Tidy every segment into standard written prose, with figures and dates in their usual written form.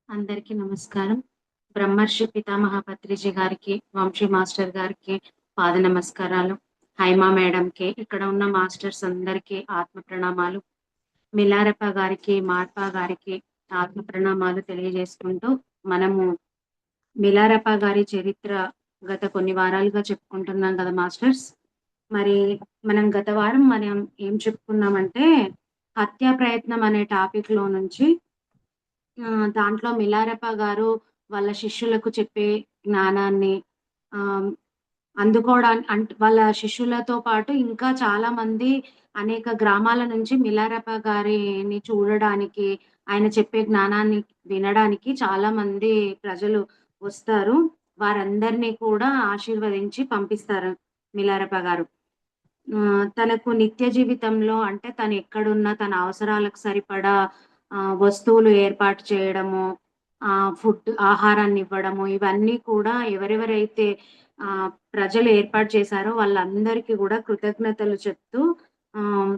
అందరికీ నమస్కారం. బ్రహ్మర్షి పితామహ పత్రిజీ గారికి, వంశీ మాస్టర్ గారికి పాద నమస్కారాలు. హైమా మేడంకి, ఇక్కడ ఉన్న మాస్టర్స్ అందరికీ ఆత్మ ప్రణామాలు. మిలారప్ప గారికి, మార్పా గారికి ఆత్మ ప్రణామాలు తెలియజేసుకుంటూ, మనము మిలారప్ప గారి చరిత్ర గత కొన్ని వారాలుగా చెప్పుకుంటున్నాం కదా మాస్టర్స్. మరి మనం గత వారం ఏం చెప్పుకున్నామంటే, హత్యా ప్రయత్నం అనే టాపిక్ లో నుంచి దాంట్లో మిలారెప గారు వాళ్ళ శిష్యులకు చెప్పే జ్ఞానాన్ని ఆహ్, వాళ్ళ శిష్యులతో పాటు ఇంకా చాలా మంది అనేక గ్రామాల నుంచి మిలారెప గారిని చూడడానికి, ఆయన చెప్పే జ్ఞానాన్ని వినడానికి చాలా మంది ప్రజలు వస్తారు. వారందరినీ కూడా ఆశీర్వదించి పంపిస్తారు మిలారెప గారు. తనకు నిత్య జీవితంలో అంటే తను ఎక్కడున్నా తన అవసరాలకు సరిపడా వస్తువులు ఏర్పాటు చేయడము, ఆహారాన్ని ఇవ్వడము, ఇవన్నీ కూడా ఎవరెవరైతే ప్రజలు ఏర్పాటు చేశారో వాళ్ళందరికీ కూడా కృతజ్ఞతలు చెప్తూ ఆహ్,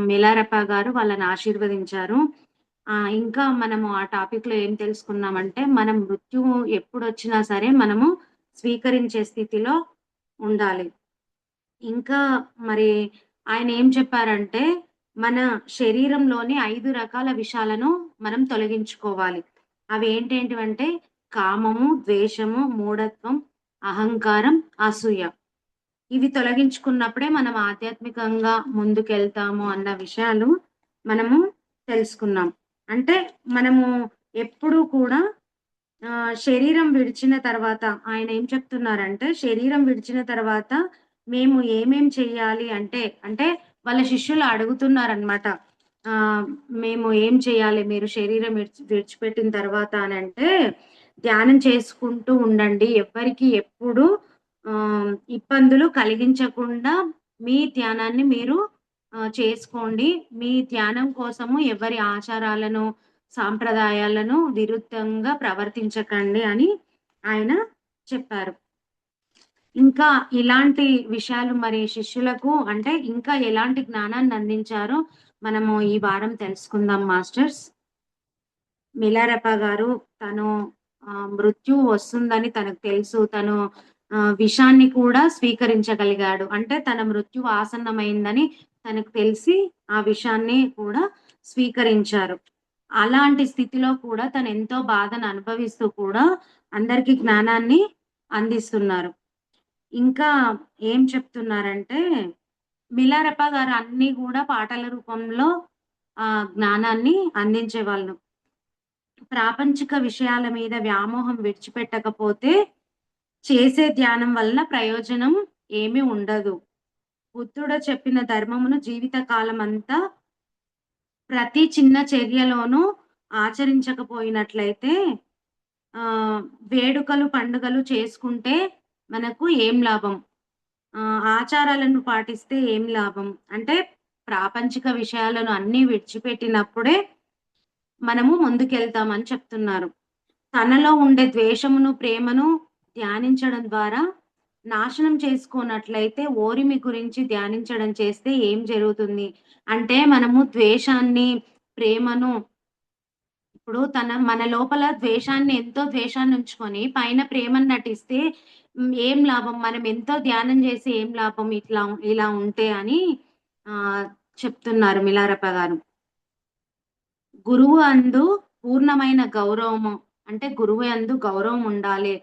మిలారప్ప గారు వాళ్ళని ఆశీర్వదించారు. ఇంకా మనము ఆ టాపిక్‌లో ఏం తెలుసుకున్నామంటే, మనం మృత్యువు ఎప్పుడొచ్చినా సరే మనము స్వీకరించే స్థితిలో ఉండాలి. ఇంకా మరి ఆయనేం చెప్పారంటే, మన శరీరంలోని 5 రకాల విషాలను మనం తొలగించుకోవాలి. అవేంటేంటివంటే కామము, ద్వేషము, మూఢత్వం, అహంకారం, అసూయ. ఇవి తొలగించుకున్నప్పుడే మనం ఆధ్యాత్మికంగా ముందుకెళ్తాము అన్న విషయాలు మనము తెలుసుకున్నాం. అంటే మనము ఎప్పుడూ కూడా శరీరం విడిచిన తర్వాత ఆయనేం చెప్తున్నారంటే, శరీరం విడిచిన తర్వాత మేము ఏమేం చెయ్యాలి అంటే, వాళ్ళ శిష్యులు అడుగుతున్నారనమాట. ఆహ్, మేము ఏం చేయాలి మీరు శరీరం విడిచిపెట్టిన తర్వాత అనంటే, ధ్యానం చేసుకుంటూ ఉండండి. ఎవ్వరికీ ఎప్పుడు ఇబ్బందులు కలిగించకుండా మీ ధ్యానాన్ని మీరు చేసుకోండి. మీ ధ్యానం కోసము ఎవరి ఆచారాలను, సాంప్రదాయాలను విరుద్ధంగా ప్రవర్తించకండి అని ఆయన చెప్పారు. ఇంకా ఇలాంటి విషయాలు మరి శిష్యులకు అంటే ఇంకా ఎలాంటి జ్ఞానాన్ని అందించారో మనము ఈ వారం తెలుసుకుందాం మాస్టర్స్. మిలారెప గారు తను మృత్యువు వస్తుందని తనకు తెలుసు. తను విషాన్ని కూడా స్వీకరించగలిగాడు. అంటే తన మృత్యువు ఆసన్నమైందని తనకు తెలిసి ఆ విషాన్ని కూడా స్వీకరించారు. అలాంటి స్థితిలో కూడా తనెంతో బాధను అనుభవిస్తూ కూడా అందరికి జ్ఞానాన్ని అందిస్తున్నారు. ఇంకా ఏం చెప్తున్నారంటే, మిలారెప గారు అన్నీ గూడా పాటల రూపంలో జ్ఞానాన్ని అందించేవాళ్ళు. ప్రాపంచిక విషయాల మీద వ్యామోహం విడిచిపెట్టకపోతే, చేసే ధ్యానం వలన ప్రయోజనం ఏమీ ఉండదు. బుద్ధుడు చెప్పిన ధర్మమును జీవిత కాలమంతా ప్రతి చిన్న చర్యలోనూ ఆచరించకపోయినట్లయితే ఆహ్, వేడుకలు, పండుగలు చేసుకుంటే మనకు ఏం లాభం? ఆచారాలను పాటిస్తే ఏం లాభం? అంటే ప్రాపంచిక విషయాలను అన్నీ విడిచిపెట్టినప్పుడే మనము ముందుకెళ్తామని చెప్తున్నారు. తనలో ఉండే ద్వేషమును, ప్రేమను ధ్యానించడం ద్వారా నాశనం చేసుకోనట్లయితే ఓరిమి గురించి ధ్యానించడం చేస్తే ఏం జరుగుతుంది? అంటే మనము ద్వేషాన్ని, ప్రేమను ఇప్పుడు మన లోపల ఎంతో ద్వేషాన్ని ఉంచుకొని పైన ప్రేమను నటిస్తే ఏం లాభం? మనం ఎంతో ధ్యానం చేసి ఏం లాభం ఇలా ఉంటే అని ఆహ్, చెప్తున్నారు మిలారప్ప గారు. గురువు అందు పూర్ణమైన గౌరవము అంటే గురువు యందు గౌరవం ఉండాలి.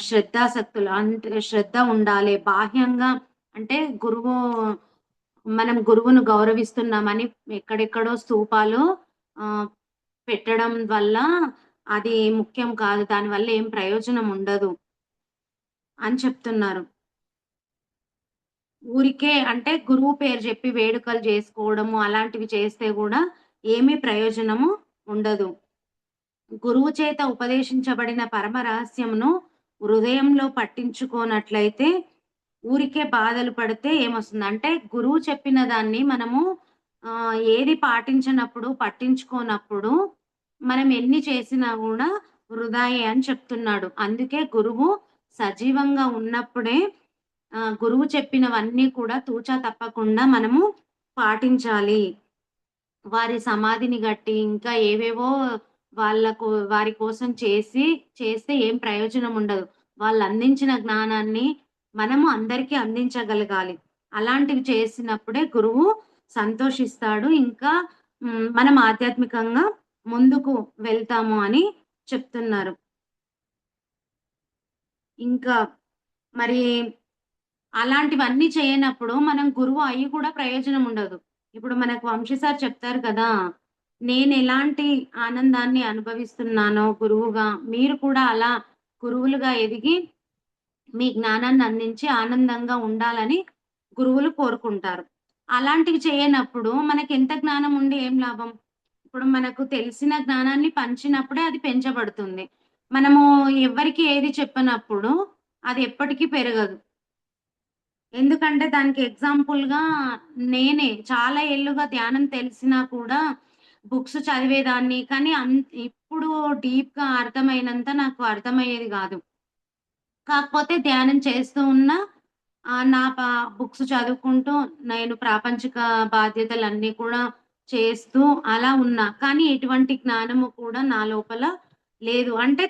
శ్రద్ధాసక్తులు అంటే శ్రద్ధ ఉండాలి. బాహ్యంగా అంటే మనం గురువును గౌరవిస్తున్నామని ఎక్కడెక్కడో స్తూపాలు ఆహ్, పెట్టడం వల్ల అది ముఖ్యం కాదు. దానివల్ల ఏం ప్రయోజనం ఉండదు అని చెప్తున్నారు. ఊరికే అంటే గురువు పేరు జెప్పి వేడుకలు జేసుకోవడము అలాంటివి చేస్తే గూడా ఏమీ ప్రయోజనము ఉండదు. గురువు చేత ఉపదేశించబడిన పరమ రహస్యమును హృదయంలో పట్టించుకోనట్లయితే ఊరికే బాధలు పడితే ఏమొస్తుంది? అంటే గురువు చెప్పిన దాన్ని మనము ఏది పాటించనప్పుడు, పట్టించుకోనప్పుడు మనం ఎన్ని చేసినా గూడా వృధాయే అని చెప్తున్నాడు. అందుకే గురువు సజీవంగా ఉన్నప్పుడే గురువు చెప్పినవన్నీ కూడా తూచా తప్పకుండా మనము పాటించాలి. వారి సమాధిని గట్టి ఇంకా ఏవేవో వారి కోసం చేస్తే ఏం ప్రయోజనం ఉండదు. వాళ్ళందించిన జ్ఞానాన్ని మనము అందరికీ అందించగలగాలి. అలాంటివి చేసినప్పుడే గురువు సంతోషిస్తాడు. ఇంకా మనం ఆధ్యాత్మికంగా ముందుకు వెళ్తాము అని చెప్తున్నారు. ఇంకా మరి అలాంటివన్నీ చేయనప్పుడు మనం గురువు అయ్యి కూడా ప్రయోజనం ఉండదు. ఇప్పుడు మనకు వంశీ సార్ చెప్తారు కదా! నేనెలాంటి ఆనందాన్ని అనుభవిస్తున్నానో గురువుగా, మీరు కూడా అలా గురువులుగా ఎదిగి మీ జ్ఞానాన్ని అందించి ఆనందంగా ఉండాలని గురువులు కోరుకుంటారు. అలాంటివి చేయనప్పుడు మనకెంత జ్ఞానం ఉండి ఏం లాభం? ఇప్పుడు మనకు తెలిసిన జ్ఞానాన్ని పంచినప్పుడే అది పెంచబడుతుంది. మనము ఎవ్వరికీ ఏది చెప్పనప్పుడు అది ఎప్పటికీ పెరగదు. ఎందుకంటే దానికి ఎగ్జాంపుల్‌గా నేనే చాలా ఏళ్లుగా ధ్యానం తెలిసినా కూడా బుక్స్ చదివేదాన్ని. కానీ ఇప్పుడు డీప్‌గా అర్థమైనంత నాకు అర్థమయ్యేది గాదు. కాకపోతే ధ్యానం చేస్తూ ఉన్నా నా బుక్స్ చదువుకుంటూ నేను ప్రాపంచిక బాధ్యతలన్నీ కూడా చేస్తూ అలా ఉన్నా. కానీ ఎటువంటి జ్ఞానము కూడా నా లోపల లేదు. అంటే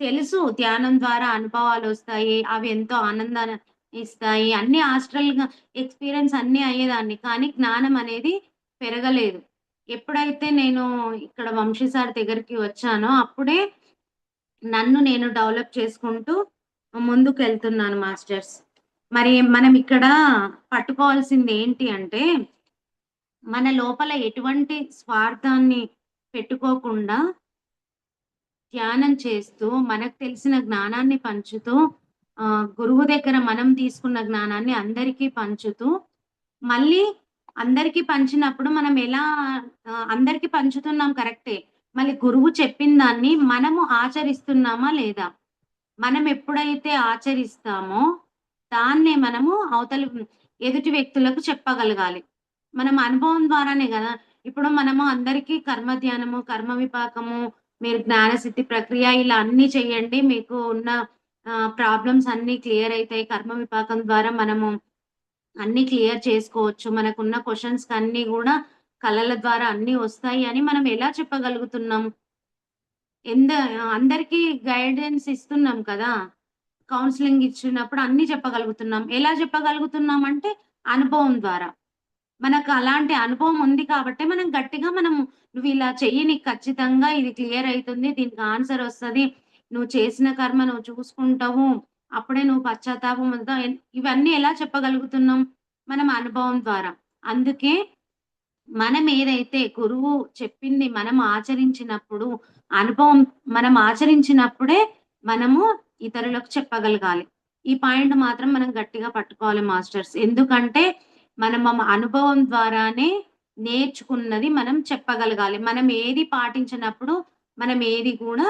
తెలుసు ధ్యానం ద్వారా అనుభవాలొస్తాయి. అవి ఎంతో ఆనందాన్ని ఇస్తాయి. అన్నీ ఆస్ట్రల్‌గా ఎక్స్‌పీరియన్స్ అన్నీ అయ్యేదాన్ని. కానీ జ్ఞానం అనేది పెరగలేదు. ఎప్పుడైతే నేను ఇక్కడ వంశీ సార్ దగ్గరికి వచ్చానో అప్పుడే నన్ను నేను డెవలప్ చేసుకుంటూ ముందుకెళ్తున్నాను మాస్టర్స్. మరి మనం ఇక్కడ పట్టుకోవాల్సిందేంటి అంటే, మన లోపల ఎటువంటి స్వార్థాన్ని పెట్టుకోకుండా ధ్యానం చేస్తూ, మనకు తెలిసిన జ్ఞానాన్ని పంచుతూ, గురువు దగ్గర మనం తీసుకున్న జ్ఞానాన్ని అందరికీ పంచుతూ, మళ్ళీ అందరికీ పంచినప్పుడు మనం ఎలా అందరికీ పంచుతున్నాం కరెక్టే. మళ్ళీ గురువు చెప్పిన దాన్ని మనము ఆచరిస్తున్నామా లేదా? మనం ఎప్పుడైతే ఆచరిస్తామో, దాన్నే మనము ఎదుటి వ్యక్తులకు చెప్పగలగాలి. మనం అనుభవం ద్వారానే గదా! ఇప్పుడు మనము అందరికీ కర్మ ధ్యానము, కర్మ విపాకము, మీరు జ్ఞానసిద్ధి ప్రక్రియ ఇలా అన్నీ చేయండి. మీకు ఉన్న ప్రాబ్లమ్స్ అన్నీ క్లియర్ అయితాయి. కర్మ విపాకం ద్వారా మనము అన్నీ క్లియర్ చేసుకోవచ్చు. మనకున్న క్వెషన్స్‌కన్నీ గూడా కళల ద్వారా అన్నీ వస్తాయి అని మనం ఎలా చెప్పగలుగుతున్నాం? ఎంద అందరికీ గైడెన్స్ ఇస్తున్నాం కదా! కౌన్సెలింగ్ ఇచ్చినప్పుడు అన్నీ చెప్పగలుగుతున్నాం. ఎలా చెప్పగలుగుతున్నాం అంటే అనుభవం ద్వారా. మనకు అలాంటి అనుభవం ఉంది కాబట్టే మనం గట్టిగా "నువ్విలా చెయ్యి నీకు ఖచ్చితంగా ఇది క్లియర్ అయితుంది. దీనికి ఆన్సర్ ఒస్తది. నువ్వు చేసిన కర్మ నువ్వు చూసుకుంటావు. అప్పుడే నువ్వు పశ్చాత్తాపం పొందుతావు." ఇవన్నీ ఎలా చెప్పగలుగుతున్నాం? మనం అనుభవం ద్వారా. అందుకే మనం ఏదైతే గురువు చెప్పింది మనం ఆచరించినప్పుడు, అనుభవం మనం ఆచరించినప్పుడే మనము ఇతరులకు చెప్పగలగాలి. ఈ పాయింట్ మాత్రం మనం గట్టిగా పట్టుకోవాలి మాస్టర్స్. ఎందుకంటే మనం అనుభవం ద్వారానే నేర్చుకున్నది మనం చెప్పగలగాలి. మనం ఏది పాటించనప్పుడు మనం ఏది కూడా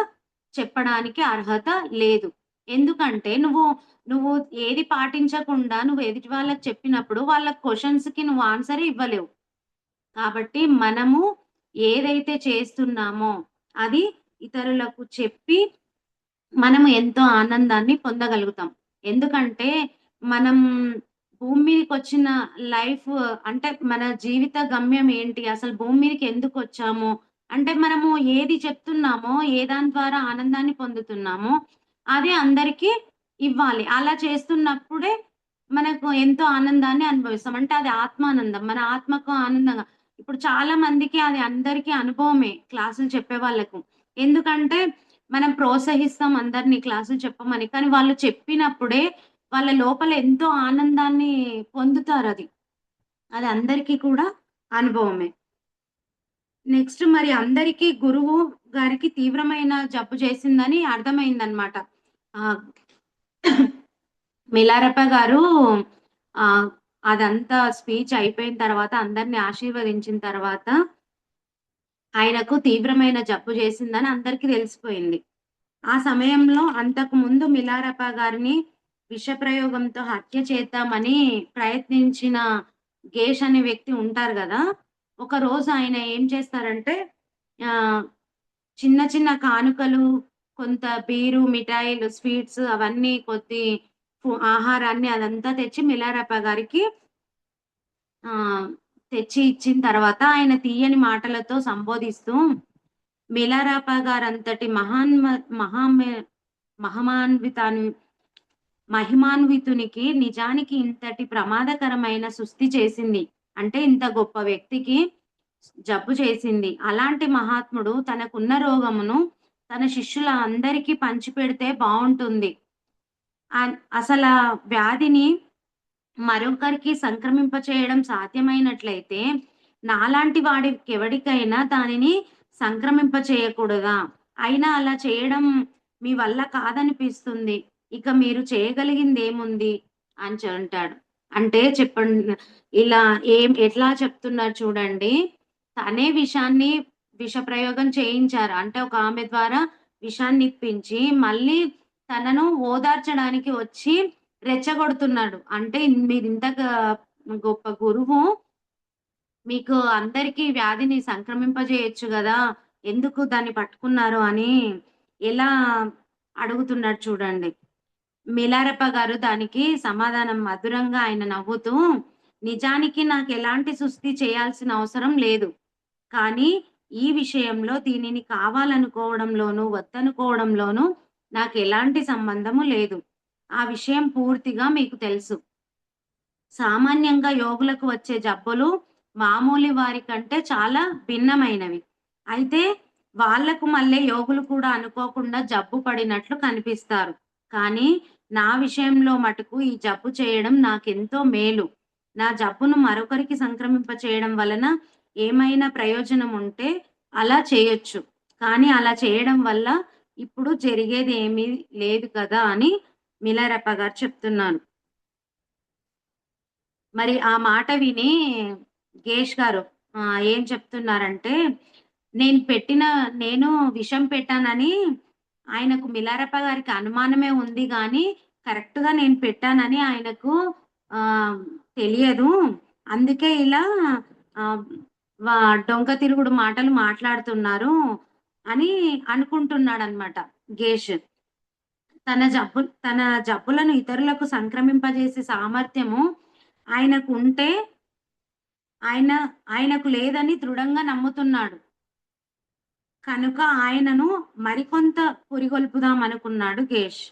చెప్పడానికి అర్హత లేదు. ఎందుకంటే నువ్వు ఏది పాటించకుండా నువ్వు ఎదుటి వాళ్ళకి చెప్పినప్పుడు వాళ్ళ క్వెషన్స్‌కి నువ్వు ఆన్సరే ఇవ్వలేవు. కాబట్టి మనము ఏదైతే చేస్తున్నామో అది ఇతరులకు చెప్పి మనము ఎంతో ఆనందాన్ని పొందగలుగుతాం. ఎందుకంటే మనం భూమి మీదకొచ్చిన లైఫ్ అంటే మన జీవిత గమ్యం ఏంటి? అసలు భూమి మీదకి ఎందుకొచ్చాము? అంటే మనము ఏది చెప్తున్నామో, ఏ దాని ద్వారా ఆనందాన్ని పొందుతున్నామో అది అందరికీ ఇవ్వాలి. అలా చేస్తున్నప్పుడే మనకు ఎంతో ఆనందాన్ని అనుభవిస్తాం. అంటే అది ఆత్మానందం. మన ఆత్మకు ఆనందంగా ఇప్పుడు చాలా మందికి అది అందరికీ అనుభవమే క్లాసులు చెప్పే వాళ్ళకు. ఎందుకంటే మనం ప్రోత్సహిస్తాం అందరిని క్లాసులు చెప్పమని. కానీ వాళ్ళు చెప్పినప్పుడే వాళ్ళ లోపల ఎంతో ఆనందాన్ని పొందుతారది. అది అందరికీ కూడా అనుభవమే. నెక్స్ట్ మరి అందరికీ గురువు గారికి తీవ్రమైన జబ్బు చేసిందని అర్థమైందనమాట. ఆహ్, మిలారెప్ప గారు ఆహ్, అదంతా స్పీచ్ అయిపోయిన తర్వాత అందరిని ఆశీర్వదించిన తర్వాత ఆయనకు తీవ్రమైన జబ్బు చేసిందని అందరికీ తెలిసిపోయింది. ఆ సమయంలో అంతకుముందు మిలారెపా గారిని విషప్రయోగంతో హత్య చేద్దామని ప్రయత్నించిన గేష్ అనే వ్యక్తి ఉంటారు గదా! ఒకరోజు ఆయన ఏం చేస్తారంటే ఆహ్, చిన్న చిన్న కానుకలు, కొంత బీరు, మిఠాయిలు, స్వీట్స్ అవన్నీ ఆహారాన్ని అదంతా తెచ్చి మిలారెపా గారికి ఆహ్, తెచ్చి ఇచ్చిన తర్వాత ఆయన తీయని మాటలతో సంబోధిస్తూ మిలారాపా గారంతటి మహామే మహమాన్వితాన్ని మహిమాన్వితునికి నిజానికి ఇంతటి ప్రమాదకరమైన సుస్థి చేసింది. అంటే ఇంత గొప్ప వ్యక్తికి జబ్బు చేసింది. అలాంటి మహాత్ముడు తనకున్న రోగమును తన శిష్యుల అందరికీ పంచిపెడితే బావుంటుంది. అసలా వ్యాధిని మరొకరికి సంక్రమింపచేయడం సాధ్యమైనట్లయితే, నాలాంటి వాడికెవడికైనా దానిని సంక్రమింపచేయకూడదా? అయినా అలా చేయడం మీ వల్ల కాదనిపిస్తుంది. ఇక మీరు చేయగలిగిందేముంది? అంటాడు. అంటే చెప్పండి, ఇలా ఎట్లా చెప్తున్నారు చూడండి. తనే విషప్రయోగం చేయించారు. అంటే ఒక ఆమె ద్వారా విషాన్నిప్పించి, మళ్ళీ తనను ఓదార్చడానికి వచ్చి రెచ్చగొడుతున్నాడు. అంటే మీరింతగా గొప్ప గురువు, మీకు అందరికీ వ్యాధిని సంక్రమింపజేయొచ్చు గదా! ఎందుకు దాన్ని పట్టుకున్నారు అని ఎలా అడుగుతున్నాడు చూడండి. మిలారెప్ప గారు దానికి సమాధానం మధురంగా ఆయన నవ్వుతూ, నిజానికి నాకెలాంటి సుస్థి చేయాల్సిన అవసరం లేదు. కానీ ఈ విషయంలో దీనిని కావాలనుకోవడంలోనూ, వద్దనుకోవడంలోనూ నాకెలాంటి సంబంధము లేదు. ఆ విషయం పూర్తిగా మీకు తెలుసు. సామాన్యంగా యోగులకు వచ్చే జబ్బులు మామూలు వారి కంటే చాలా భిన్నమైనవి. అయితే వాళ్ళకు మళ్ళీ యోగులు కూడా అనుకోకుండా జబ్బు పడినట్లు కనిపిస్తారు. కానీ నా విషయంలో మటుకు ఈ జబ్బు చేయడం నాకెంతో మేలు. నా జబ్బును మరొకరికి సంక్రమింప చేయడం వలన ఏమైనా ప్రయోజనం ఉంటే అలా చేయొచ్చు. కానీ అలా చేయడం వల్ల ఇప్పుడు జరిగేది ఏమీ లేదు కదా! అని మిలారెప్ప గారు చెప్తున్నారు. మరి ఆ మాట విని గేష్ గారు ఏం చెప్తున్నారంటే, నేను విషం పెట్టానని ఆయనకు మిలారెప్ప గారికి అనుమానమే ఉంది గానీ, కరెక్ట్‌గా నేను పెట్టానని ఆయనకు ఆహ్, తెలియదు. అందుకే ఇలా ఆహ్, వా డొంక తిరుగుడు మాటలు మాట్లాడుతున్నారు అని అనుకుంటున్నాడనమాట గేష్. తన జబ్బులను ఇతరులకు సంక్రమింపజేసే సామర్థ్యము ఆయనకుంటే ఆయన ఆయనకు లేదని దృఢంగా నమ్ముతున్నాడు. కనుక ఆయనను మరికొంత పురిగొల్పుదామనుకున్నాడు గేష్.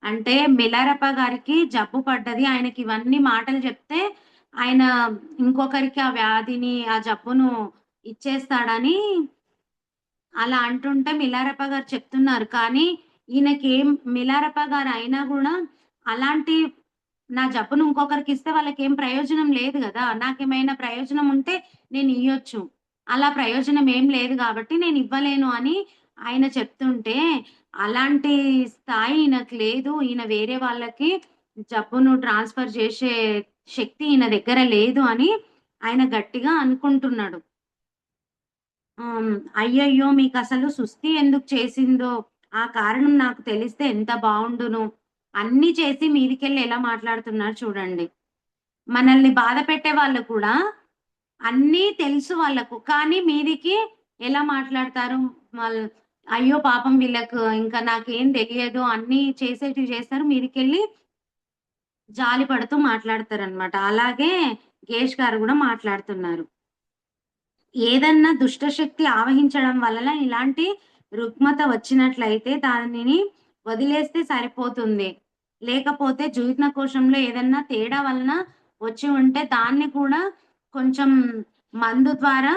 అంటే మిలారెప్ప గారికి జబ్బు పడ్డది. ఆయనకివన్నీ మాటలు చెప్తే ఆయన ఇంకొకరికి ఆ వ్యాధిని, ఆ జబ్బును ఇచ్చేస్తాడని అలా అంటుంటే మిలారెప్ప గారు చెప్తున్నారు. కానీ మిలారెప్ప గారు అయినా గూడా అలాంటి నా జబ్బును ఇంకొకరికిస్తే వాళ్ళకేం ప్రయోజనం లేదు గదా! నాకేమైనా ప్రయోజనం ఉంటే నేనియ్యొచ్చు. అలా ప్రయోజనం ఏం లేదు గాబట్టి నేనివ్వలేను అని ఆయన చెప్తుంటే, అలాంటి స్థాయి ఈయనకు లేదు. ఈయన వేరే వాళ్ళకి జబ్బును ట్రాన్స్‌ఫర్ జేసే శక్తి ఈయన దగ్గర లేదు అని ఆయన గట్టిగా అనుకుంటున్నాడు. అయ్యయ్యో! మీకసలు సుస్థి ఎందుకు చేసిందో, ఆ కారణం నాకు తెలిస్తే ఎంత బావుండును. అన్నీ చేసి మీదికెళ్ళి ఎలా మాట్లాడుతున్నారు చూడండి. మనల్ని బాధ పెట్టే వాళ్ళు కూడా అన్నీ తెలుసు వాళ్ళకు. కానీ మీదికి ఎలా మాట్లాడతారు? మల్ అయ్యో! పాపం వీళ్ళకు ఇంకా నాకేం తెలియదు అన్నీ చేసేటివి చేస్తారు. మీదికెళ్ళి జాలి పడుతూ మాట్లాడతారనమాట. అలాగే గేష్ గారు గూడా మాట్లాడుతున్నారు. ఏదన్నా దుష్టశక్తి ఆవహించడం వలన ఇలాంటి రుగ్మత వచ్చినట్లయితే దానిని వదిలేస్తే సరిపోతుంది. లేకపోతే జీర్ణకోశంలో ఏదన్నా తేడా వలన వచ్చి ఉంటే దాన్ని కూడా కొంచెం మందు ద్వారా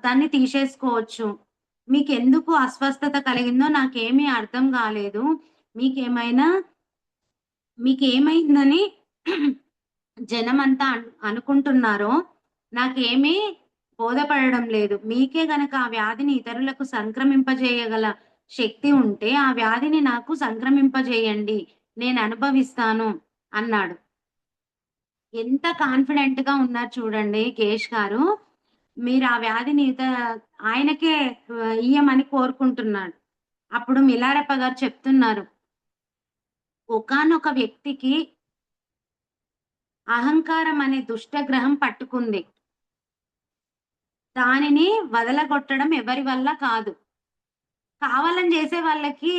దాన్ని తీసేసుకోవచ్చు. మీకెందుకు అస్వస్థత కలిగిందో నాకేమీ అర్థం గాలేదు. మీకేమైనా మీకేమైందని జనమంతా అనుకుంటున్నారో నాకేమీ బోధపడడం లేదు. మీకే గనక ఆ వ్యాధిని ఇతరులకు సంక్రమింపజేయగల శక్తి ఉంటే, ఆ వ్యాధిని నాకు సంక్రమింపజేయండి. నేననుభవిస్తాను అన్నాడు. ఎంత కాన్ఫిడెంట్‌గా ఉన్నారు చూడండి గేష్ గారు. మీరు ఆ వ్యాధిని ఆయనకే ఇయ్యమని కోరుకుంటున్నాడు. అప్పుడు మిలారెప్ప గారు చెప్తున్నారు. ఒకానొక వ్యక్తికి అహంకారం అనే దుష్టగ్రహం పట్టుకుంది. దానిని వదలగొట్టడం ఎవరి వల్ల కాదు. కావాలని జేసే వాళ్ళకి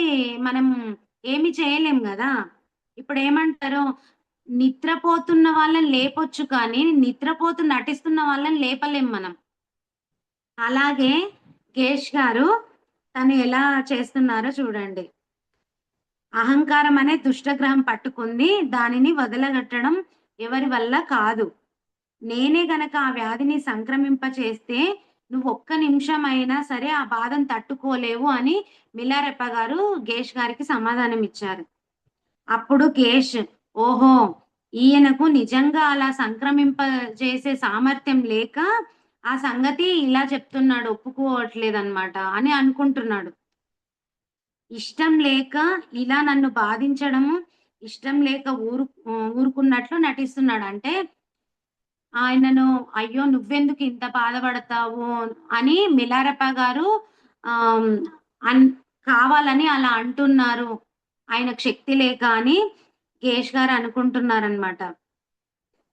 మనం ఏమి చేయలేం గదా! ఇప్పుడేమంటారు, నిద్రపోతున్న వాళ్ళని లేపొచ్చు కానీ, నిద్రపోతూ నటిస్తున్న వాళ్ళని లేపలేం మనం. అలాగే గేష్ గారు తను ఎలా చేస్తున్నారో చూడండి. అహంకారం అనే దుష్టగ్రహం పట్టుకుంది. దానిని వదలగట్టడం ఎవరి వల్ల కాదు. నేనే గనక ఆ వ్యాధిని సంక్రమింపచేస్తే నువ్వొక్క నిమిషమైనా సరే ఆ బాధను తట్టుకోలేవు అని మిల్లారెప్ప గారు గేష్ గారికి సమాధానమిచ్చారు. అప్పుడు గేష్, ఓహో! ఈయనకు నిజంగా అలా సంక్రమింపజేసే సామర్థ్యం లేక ఆ సంగతి ఇలా చెప్తున్నాడు, ఒప్పుకోవట్లేదనమాట అని అనుకుంటున్నాడు. ఇష్టం లేక ఇలా నన్ను బాధించడము, ఇష్టం లేక ఊరుకున్నట్లు నటిస్తున్నాడు. అంటే ఆయనను అయ్యో! నువ్వెందుకు ఇంత బాధపడతావు అని మిలారెప్ప గారు ఆహ్, అన్ కావాలని అలా అంటున్నారు. ఆయనకు శక్తి లేక అని గేష్ గారు అనుకుంటున్నారనమాట.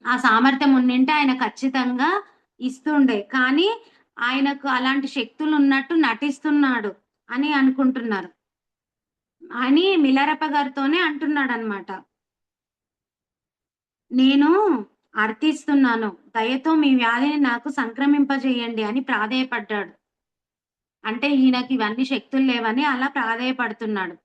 ఆ సామర్థ్యం ఉండింటే ఆయన ఖచ్చితంగా ఇస్తుండే. కానీ ఆయనకు అలాంటి శక్తులున్నట్టు నటిస్తున్నాడు అని అనుకుంటున్నారు. అని మిలారెప్ప గారితోనే అంటున్నాడనమాట. నేను అర్థిస్తున్నాను. దయతో మీ వ్యాధిని నాకు సంక్రమింపజేయండి అని ప్రాధేయపడ్డాడు. అంటే ఈయనకి ఇవన్నీ శక్తులు లేవని అలా ప్రాధేయపడుతున్నాడు.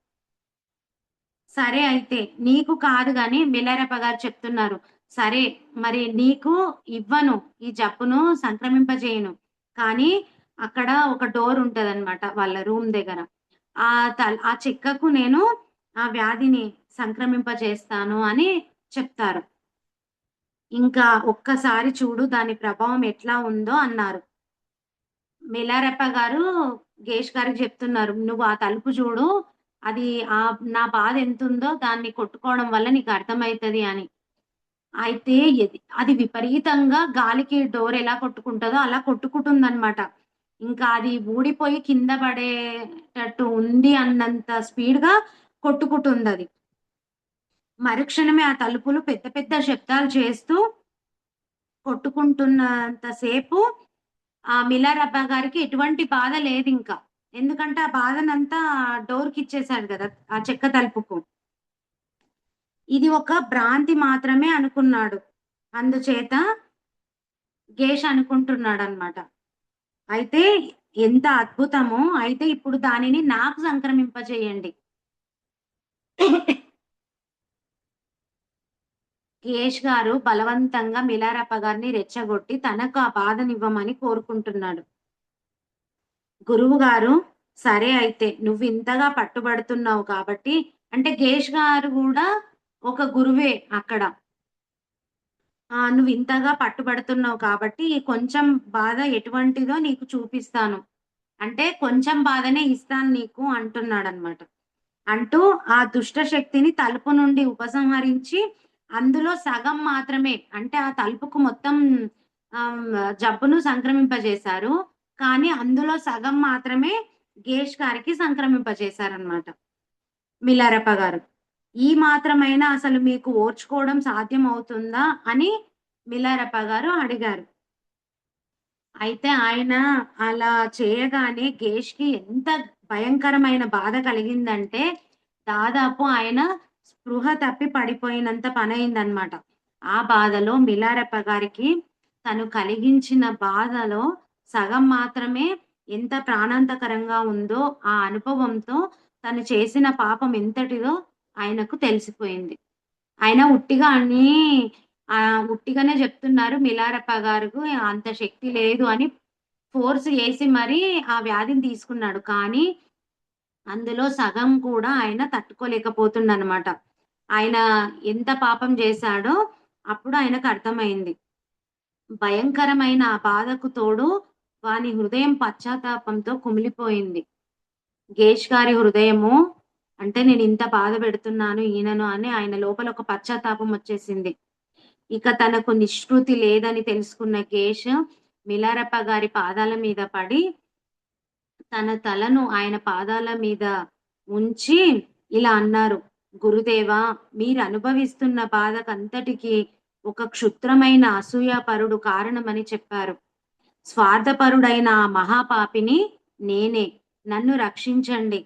సరే అయితే నీకు కాదు గాని మిలారెప్ప గారు చెప్తున్నారు. సరే మరి నీకు ఇవ్వను. ఈ జబ్బును సంక్రమింపజేయను. కానీ అక్కడ ఒక డోర్ ఉంటదనమాట వాళ్ళ రూమ్ దగ్గర. ఆ చెక్కకు నేను ఆ వ్యాధిని సంక్రమింపజేస్తాను అని చెప్తారు. ఇంకా ఒక్కసారి చూడు దాని ప్రభావం ఎట్లా ఉందో అన్నారు. మిలారెప్ప గారు గేష్ గారికి చెప్తున్నారు. "నువ్వు ఆ తలుపు చూడు. అది నా బాధ ఎంతుందో దాన్ని కొట్టుకోవడం వల్ల నీకు అర్థమైతది" అని. అయితే అది విపరీతంగా గాలికి డోర్ ఎలా కొట్టుకుంటదో అలా కొట్టుకుంటుందనమాట. ఇంకా అది ఊడిపోయి కింద పడేటట్టు ఉంది అన్నంత స్పీడ్‌గా కొట్టుకుంటుందది. మరుక్షణమే ఆ తలుపులు పెద్ద పెద్ద శబ్దాలు చేస్తూ కొట్టుకుంటున్నంత సేపు మిలారబ్బా గారికి ఎటువంటి బాధ లేదింక. ఎందుకంటే, ఆ బాధనంతా డోర్‌కిచ్చేసాడు గదా! ఆ చెక్క తలుపుకు. ఇది ఒక భ్రాంతి మాత్రమే అనుకున్నాడు. అందుచేత గేష్ అనుకుంటున్నాడనమాట. అయితే ఎంత అద్భుతమో! అయితే ఇప్పుడు దానిని నాకు సంక్రమింపజేయండి. గేష్ గారు బలవంతంగా మిలారప్ప గారిని రెచ్చగొట్టి తనకు ఆ బాధనివ్వమని కోరుకుంటున్నాడు. గురువుగారు, సరే అయితే నువ్వింతగా పట్టుబడుతున్నావు కాబట్టి అంటే గేష్ గారు గూడా ఒక గురువే అక్కడ. నువ్వింతగా పట్టుబడుతున్నావు కాబట్టి కొంచెం బాధ ఎటువంటిదో నీకు చూపిస్తాను. అంటే కొంచెం బాధనే ఇస్తాను నీకు అంటున్నాడనమాట. అంటూ ఆ దుష్ట శక్తిని తలుపు నుండి ఉపసంహరించి అందులో సగం మాత్రమే అంటే ఆ తలుపుకు మొత్తం జబ్బును సంక్రమింపజేశారు. కానీ అందులో సగం మాత్రమే గేష్ గారికి సంక్రమింపజేశారనమాట. మిల్లారెప్ప గారు. ఈ మాత్రమైనా అసలు మీకు ఓర్చుకోవడం సాధ్యమవుతుందా? అని మిల్లారెప్ప గారు అడిగారు. అయితే ఆయన అలా చేయగానే గేష్‌కి ఎంత భయంకరమైన బాధ కలిగిందంటే, దాదాపు ఆయన స్పృహ తప్పి పడిపోయినంత పనయిందనమాట. ఆ బాధలో మిలారెప్ప గారికి తను కలిగించిన బాధలో సగం మాత్రమే ఎంత ప్రాణాంతకరంగా ఉందో, ఆ అనుభవంతో తను చేసిన పాపం ఎంతటిదో ఆయనకు తెలిసిపోయింది. ఆయన ఉట్టిగానే జెప్తున్నారు మిలారప్ప గారుకు అంత శక్తి లేదు అని ఫోర్స్ చేసి మరీ ఆ వ్యాధిని తీసుకున్నాడు. కానీ అందులో సగం కూడా ఆయన తట్టుకోలేకపోతుండనమాట. ఆయన ఎంత పాపం జేశాడో అప్పుడు ఆయనకు అర్థమైంది. భయంకరమైన ఆ బాధకు తోడు వాని హృదయం పశ్చాత్తాపంతో కుమిలిపోయింది. గేష్ గారి హృదయము అంటే నేనింత బాధ పెడుతున్నాను ఈయనను అని ఆయన లోపల ఒక పశ్చాత్తాపం వచ్చేసింది. ఇక తనకు నిష్కృతి లేదని తెలుసుకున్న కేశ్ మిలారప్ప గారి పాదాల మీద పడి, తన తలను ఆయన పాదాల మీద ఉంచి ఇలా అన్నారు. గురుదేవా! మీరనుభవిస్తున్న బాధకంతటికి ఒక క్షుద్రమైన అసూయాపరుడు కారణమని చెప్పారు. స్వార్థపరుడైన ఆ మహాపాపిని నేనే. నన్ను రక్షించండి.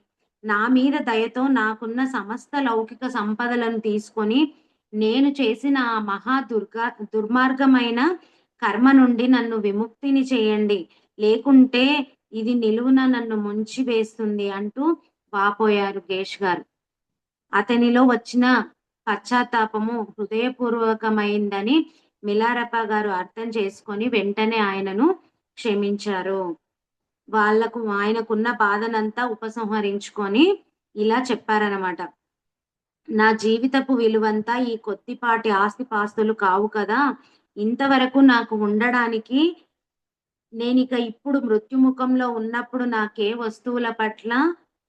నా మీద దయతో నాకున్న సమస్త లౌకిక సంపదలను తీసుకొని, నేను చేసిన ఆ దుర్మార్గమైన కర్మ నుండి నన్ను విముక్తిని చేయండి. లేకుంటే ఇది నిలువున నన్ను ముంచివేస్తుంది అంటూ వాపోయారు గేష్ గారు. అతనిలో వచ్చిన పశ్చాత్తాపము హృదయపూర్వకమైందని మిలారప్ప గారు అర్థం చేసుకొని వెంటనే ఆయనను క్షమించారు. ఆయనకున్న బాధనంతా ఉపసంహరించుకొని ఇలా చెప్పారనమాట. నా జీవితపు విలువంతా ఈ కొద్దిపాటి ఆస్తిపాస్తులు కావు కదా! ఇంతవరకు నాకు ఉండడానికి నేనిక ఇప్పుడు మృత్యుముఖంలో ఉన్నప్పుడు నాకే వస్తువుల పట్ల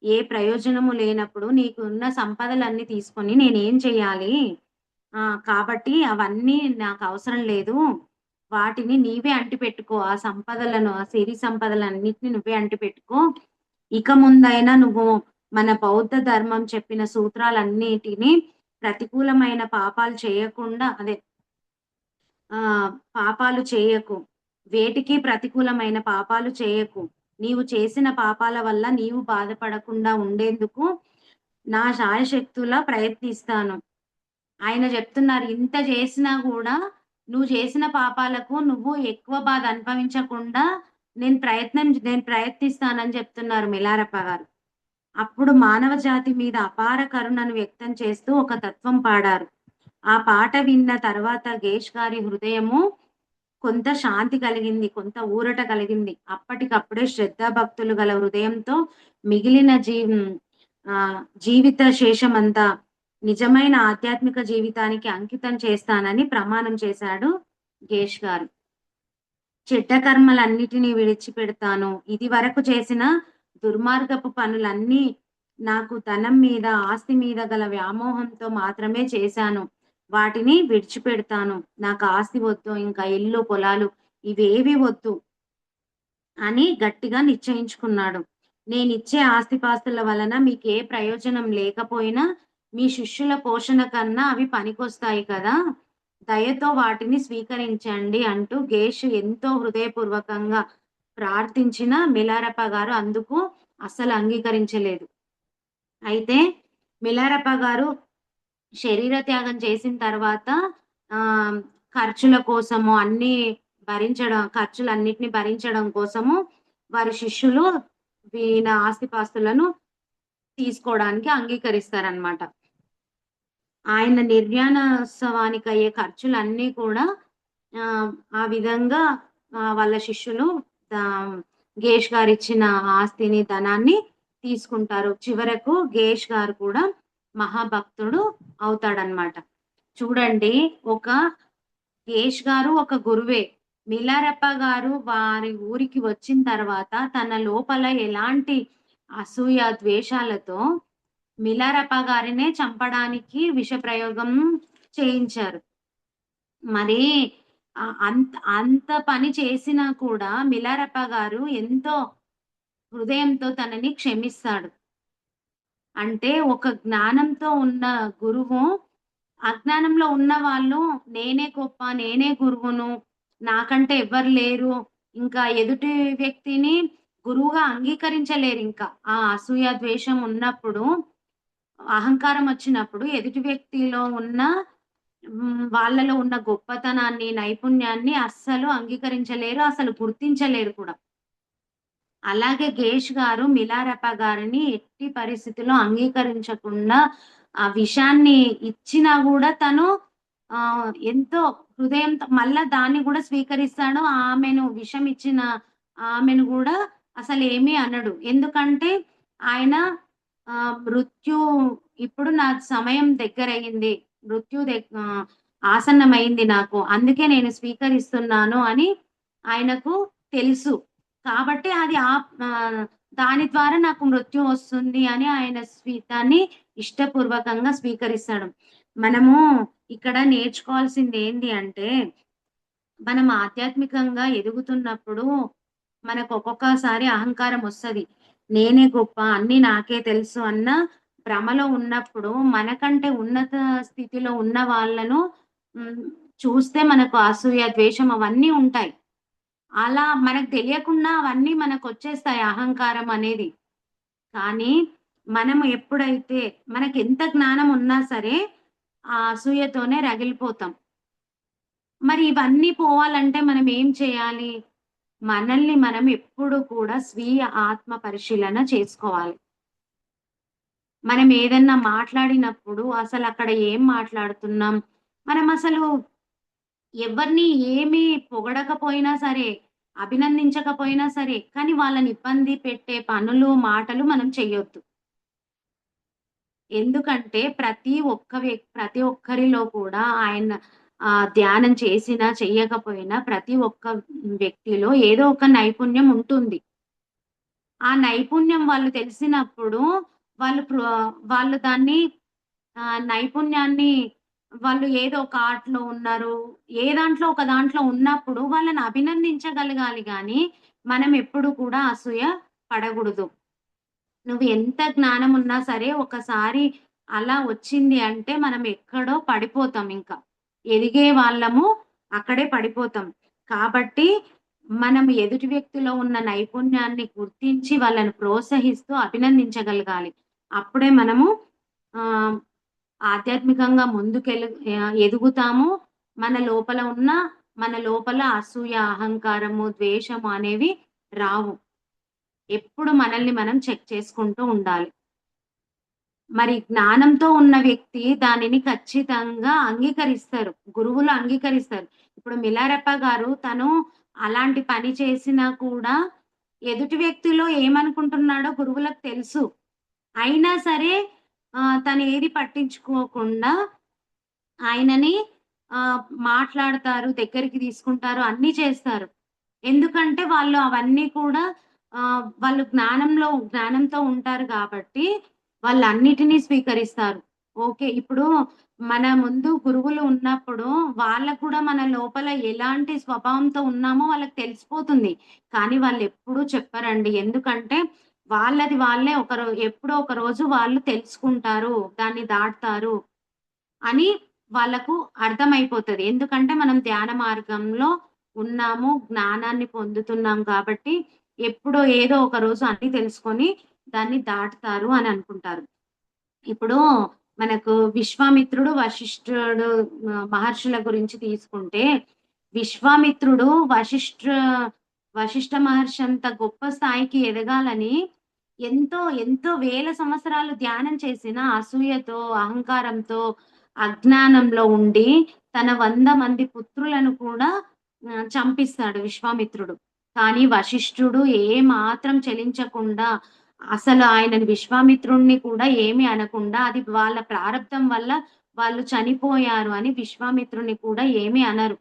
ఏ ప్రయోజనము లేనప్పుడు నీకున్న సంపదలన్నీ తీసుకొని నేనేం చెయ్యాలి? కాబట్టి అవన్నీ నాకవసరం లేదు. వాటిని నీవే అంటిపెట్టుకో. ఆ సంపదలను, ఆ సిరి సంపదలన్నిటిని నువ్వే అంటిపెట్టుకో. ఇక ముందైనా నువ్వు మన బౌద్ధ ధర్మం చెప్పిన సూత్రాలన్నిటిని ప్రతికూలమైన పాపాలు చేయకుండా పాపాలు చేయకు. వేటికి ప్రతికూలమైన పాపాలు చేయకు. నీవు చేసిన పాపాల వల్ల నీవు బాధపడకుండా ఉండేందుకు నా శాయశక్తులా ప్రయత్నిస్తాను. ఆయన జెప్తున్నారు. ఇంత జేసినా గూడా నువ్వు చేసిన పాపాలకు నువ్వు ఎక్కువ బాధ అనుభవించకుండా నేను ప్రయత్నిస్తానని జెప్తున్నారు మిలారప్ప గారు. అప్పుడు మానవ జాతి మీద అపార కరుణను వ్యక్తం చేస్తూ ఒక తత్వం పాడారు. ఆ పాట విన్న తర్వాత గేష్ గారి హృదయము కొంత శాంతి కలిగింది. కొంత ఊరట కలిగింది. అప్పటికప్పుడే శ్రద్ధాభక్తులు గల హృదయంతో మిగిలిన జీవిత శేషమంతా నిజమైన ఆధ్యాత్మిక జీవితానికి అంకితం చేస్తానని ప్రమాణం చేశాడు గేష్ గారు. చెడ్డ కర్మలన్నిటిని విడిచిపెడతాను. ఇదివరకు చేసిన దుర్మార్గపు పనులన్నీ నాకు ధనం మీద, ఆస్తి మీద గల వ్యామోహంతో మాత్రమే చేశాను. వాటిని విడిచిపెడతాను. నాకు ఆస్తి వద్దు, ఇంకా ఇల్లు, పొలాలు ఇవేవి వద్దు అని గట్టిగా నిశ్చయించుకున్నాడు. నేనిచ్చే ఆస్తిపాస్తుల వలన మీకే ప్రయోజనం లేకపోయినా మీ శిష్యుల పోషణ కన్నా అవి పనికొస్తాయి కదా! దయతో వాటిని స్వీకరించండి అంటూ గేష్ ఎంతో హృదయపూర్వకంగా ప్రార్థించినా మిలారప్ప గారు అందుకు అస్సలు అంగీకరించలేదు. అయితే మిలారప్ప గారు శరీర త్యాగం చేసిన తర్వాత ఆహ్, ఖర్చుల కోసము ఖర్చులన్నిటిని భరించడం కోసము వారి శిష్యులు ఈయన ఆస్తిపాస్తులను తీసుకోవడానికి అంగీకరిస్తారనమాట. ఆయన నిర్యాణోత్సవానికయ్యే ఖర్చులన్నీ కూడా ఆహ్, ఆ విధంగా వాళ్ళ శిష్యులు ఆహ్, గేష్ గారిచ్చిన ఆస్తిని, ధనాన్ని తీసుకుంటారు. చివరకు గేష్ గారు కూడా మహాభక్తుడు అవుతాడనమాట. చూడండి, ఒక గేష్ గారు ఒక గురువే. మిలారప్ప గారు వారి ఊరికి వచ్చిన తర్వాత తన లోపల ఎలాంటి అసూయ, ద్వేషాలతో మిలారప్ప గారినే చంపడానికి విష ప్రయోగం చేయించారు. మరి అంత పని చేసినా కూడా మిలారప్ప గారు ఎంతో హృదయంతో తనని క్షమిస్తాడు. అంటే ఒక జ్ఞానంతో ఉన్న గురువు, అజ్ఞానంలో ఉన్నవాళ్ళు నేనే గొప్ప, నేనే గురువును, నాకంటే ఎవ్వరు లేరు, ఇంకా ఎదుటి వ్యక్తిని గురువుగా అంగీకరించలేరింక. ఆ అసూయ, ద్వేషం ఉన్నప్పుడు, అహంకారం వచ్చినప్పుడు ఎదుటి వ్యక్తిలో ఉన్న వాళ్ళలో ఉన్న గొప్పతనాన్ని, నైపుణ్యాన్ని అస్సలు అంగీకరించలేరు. అసలు గుర్తించలేరు కూడా. అలాగే గేష్ గారు మిలారప్ప గారిని ఎట్టి పరిస్థితిలో అంగీకరించకుండా ఆ విషాన్ని ఇచ్చినా గూడా తను ఎంతో హృదయంతో మళ్ళా దాన్ని గూడా స్వీకరిస్తాడు. విషం ఇచ్చిన ఆమెను గూడా అసలేమీ అనడు. ఎందుకంటే ఆయన మృత్యు ఇప్పుడు నా సమయం దగ్గరయింది. మృత్యు ఆసన్నమైంది నాకు. అందుకే నేను స్వీకరిస్తున్నాను అని ఆయనకు తెలుసు. కాబట్టి దాని ద్వారా నాకు మృత్యు వస్తుంది అని ఆయన దాన్ని ఇష్టపూర్వకంగా స్వీకరిస్తాడు. మనము ఇక్కడ నేర్చుకోవాల్సిందేంటి అంటే, మనం ఆధ్యాత్మికంగా ఎదుగుతున్నప్పుడు మనకు ఒక్కొక్కసారి అహంకారం ఒస్తది. నేనే గొప్ప, అన్నీ నాకే తెలుసు అన్న భ్రమలో ఉన్నప్పుడు మనకంటే ఉన్నత స్థితిలో ఉన్న వాళ్ళను హ్మ్, చూస్తే మనకు అసూయ, ద్వేషం అవన్నీ ఉంటాయి. అలా మనకు తెలియకుండా అవన్నీ మనకొచ్చేస్తాయి అహంకారం అనేది. కానీ మనము ఎప్పుడైతే మనకెంత జ్ఞానం ఉన్నా సరే, ఆ అసూయతోనే రగిలిపోతాం. మరి ఇవన్నీ పోవాలంటే మనం ఏం చేయాలి? మనల్ని మనం ఎప్పుడు కూడా స్వీయ ఆత్మ పరిశీలన చేసుకోవాలి. మనం ఏదన్నా మాట్లాడినప్పుడు అసలక్కడ ఏం మాట్లాడుతున్నాం? మనం అసలు ఎవరిని ఏమి పొగడకపోయినా సరే, అభినందించకపోయినా సరే, కానీ వాళ్ళని ఇబ్బంది పెట్టే పనులు, మాటలు మనం చెయ్యొద్దు. ఎందుకంటే ప్రతి ఒక్కరిలో కూడా ధ్యానం చేసినా, చెయ్యకపోయినా ప్రతి ఒక్క వ్యక్తిలో ఏదో ఒక నైపుణ్యం ఉంటుంది. ఆ నైపుణ్యం వాళ్ళు తెలిసినప్పుడు వాళ్ళు ప్ర వాళ్ళు దాన్ని నైపుణ్యాన్ని వాళ్ళు ఏదో ఒక ఆర్ట్‌లో ఉన్నారు. ఏ దాంట్లో ఒక దాంట్లో ఉన్నప్పుడు వాళ్ళని అభినందించగలగాలి గానీ, మనం ఎప్పుడు కూడా అసూయ పడగూడదు. నువ్వు ఎంత జ్ఞానం ఉన్నా సరే, ఒకసారి అలా వచ్చింది అంటే మనం ఎక్కడో పడిపోతాం ఇంక. ఎదిగే వాళ్ళము అక్కడే పడిపోతాం. కాబట్టి మనం ఎదుటి వ్యక్తిలో ఉన్న నైపుణ్యాన్ని గుర్తించి వాళ్ళని ప్రోత్సహిస్తూ అభినందించగలగాలి. అప్పుడే మనము ఆహ్, ఆధ్యాత్మికంగా ఎదుగుతాము. మన లోపల అసూయ, అహంకారము, ద్వేషము అనేవి రావు. ఎప్పుడు మనల్ని మనం చెక్ చేసుకుంటూ ఉండాలి. మరి జ్ఞానంతో ఉన్న వ్యక్తి దానిని ఖచ్చితంగా అంగీకరిస్తారు. గురువులు అంగీకరిస్తారు. ఇప్పుడు మిలారెప్ప గారు తను అలాంటి పని చేసినా కూడా ఎదుటి వ్యక్తిలో ఏమనుకుంటున్నాడో గురువులకు తెలుసు. అయినా సరే తను ఏది పట్టించుకోకుండా ఆయనని మాట్లాడతారు, దగ్గరికి తీసుకుంటారు, అన్నీ చేస్తారు. ఎందుకంటే వాళ్ళు అవన్నీ కూడా వాళ్ళు జ్ఞానంతో ఉంటారు గాబట్టి, వాళ్ళన్నిటిని స్వీకరిస్తారు. ఓకే. ఇప్పుడు మన ముందు గురువులు ఉన్నప్పుడు, వాళ్ళకు కూడా మన లోపల ఎలాంటి స్వభావంతో ఉన్నామో వాళ్ళకి తెలిసిపోతుంది. కానీ వాళ్ళెప్పుడూ చెప్పరండి. ఎందుకంటే, వాళ్ళది వాళ్ళే ఎప్పుడో ఒక రోజు వాళ్ళు తెలుసుకుంటారు. దాన్ని దాటుతారు అని వాళ్ళకు అర్థమైపోతది. ఎందుకంటే, మనం ధ్యాన మార్గంలో ఉన్నాము. జ్ఞానాన్ని పొందుతున్నాం కాబట్టి, ఎప్పుడో ఏదో ఒక రోజు అన్నీ తెలుసుకొని దాన్ని దాటుతారు అని అనుకుంటారు. ఇప్పుడు మనకు విశ్వామిత్రుడు, వశిష్ఠుడు మహర్షుల గురించి తీసుకుంటే, విశ్వామిత్రుడు వశిష్ఠ మహర్షి అంత గొప్ప స్థాయికి ఎదగాలని ఎంతో వేల సంవత్సరాలు ధ్యానం చేసిన అసూయతో, అహంకారంతో, అజ్ఞానంలో ఉండి తన 100 మంది పుత్రులను కూడా చంపిస్తాడు విశ్వామిత్రుడు. కానీ వశిష్ఠుడు ఏమాత్రం చలించకుండా అసలు ఆయనని విశ్వామిత్రుడిని కూడా ఏమి అనకుండా అది వాళ్ళ ప్రారబ్ధం వల్ల వాళ్ళు చనిపోయారు అని విశ్వామిత్రుడిని కూడా ఏమి అనరు.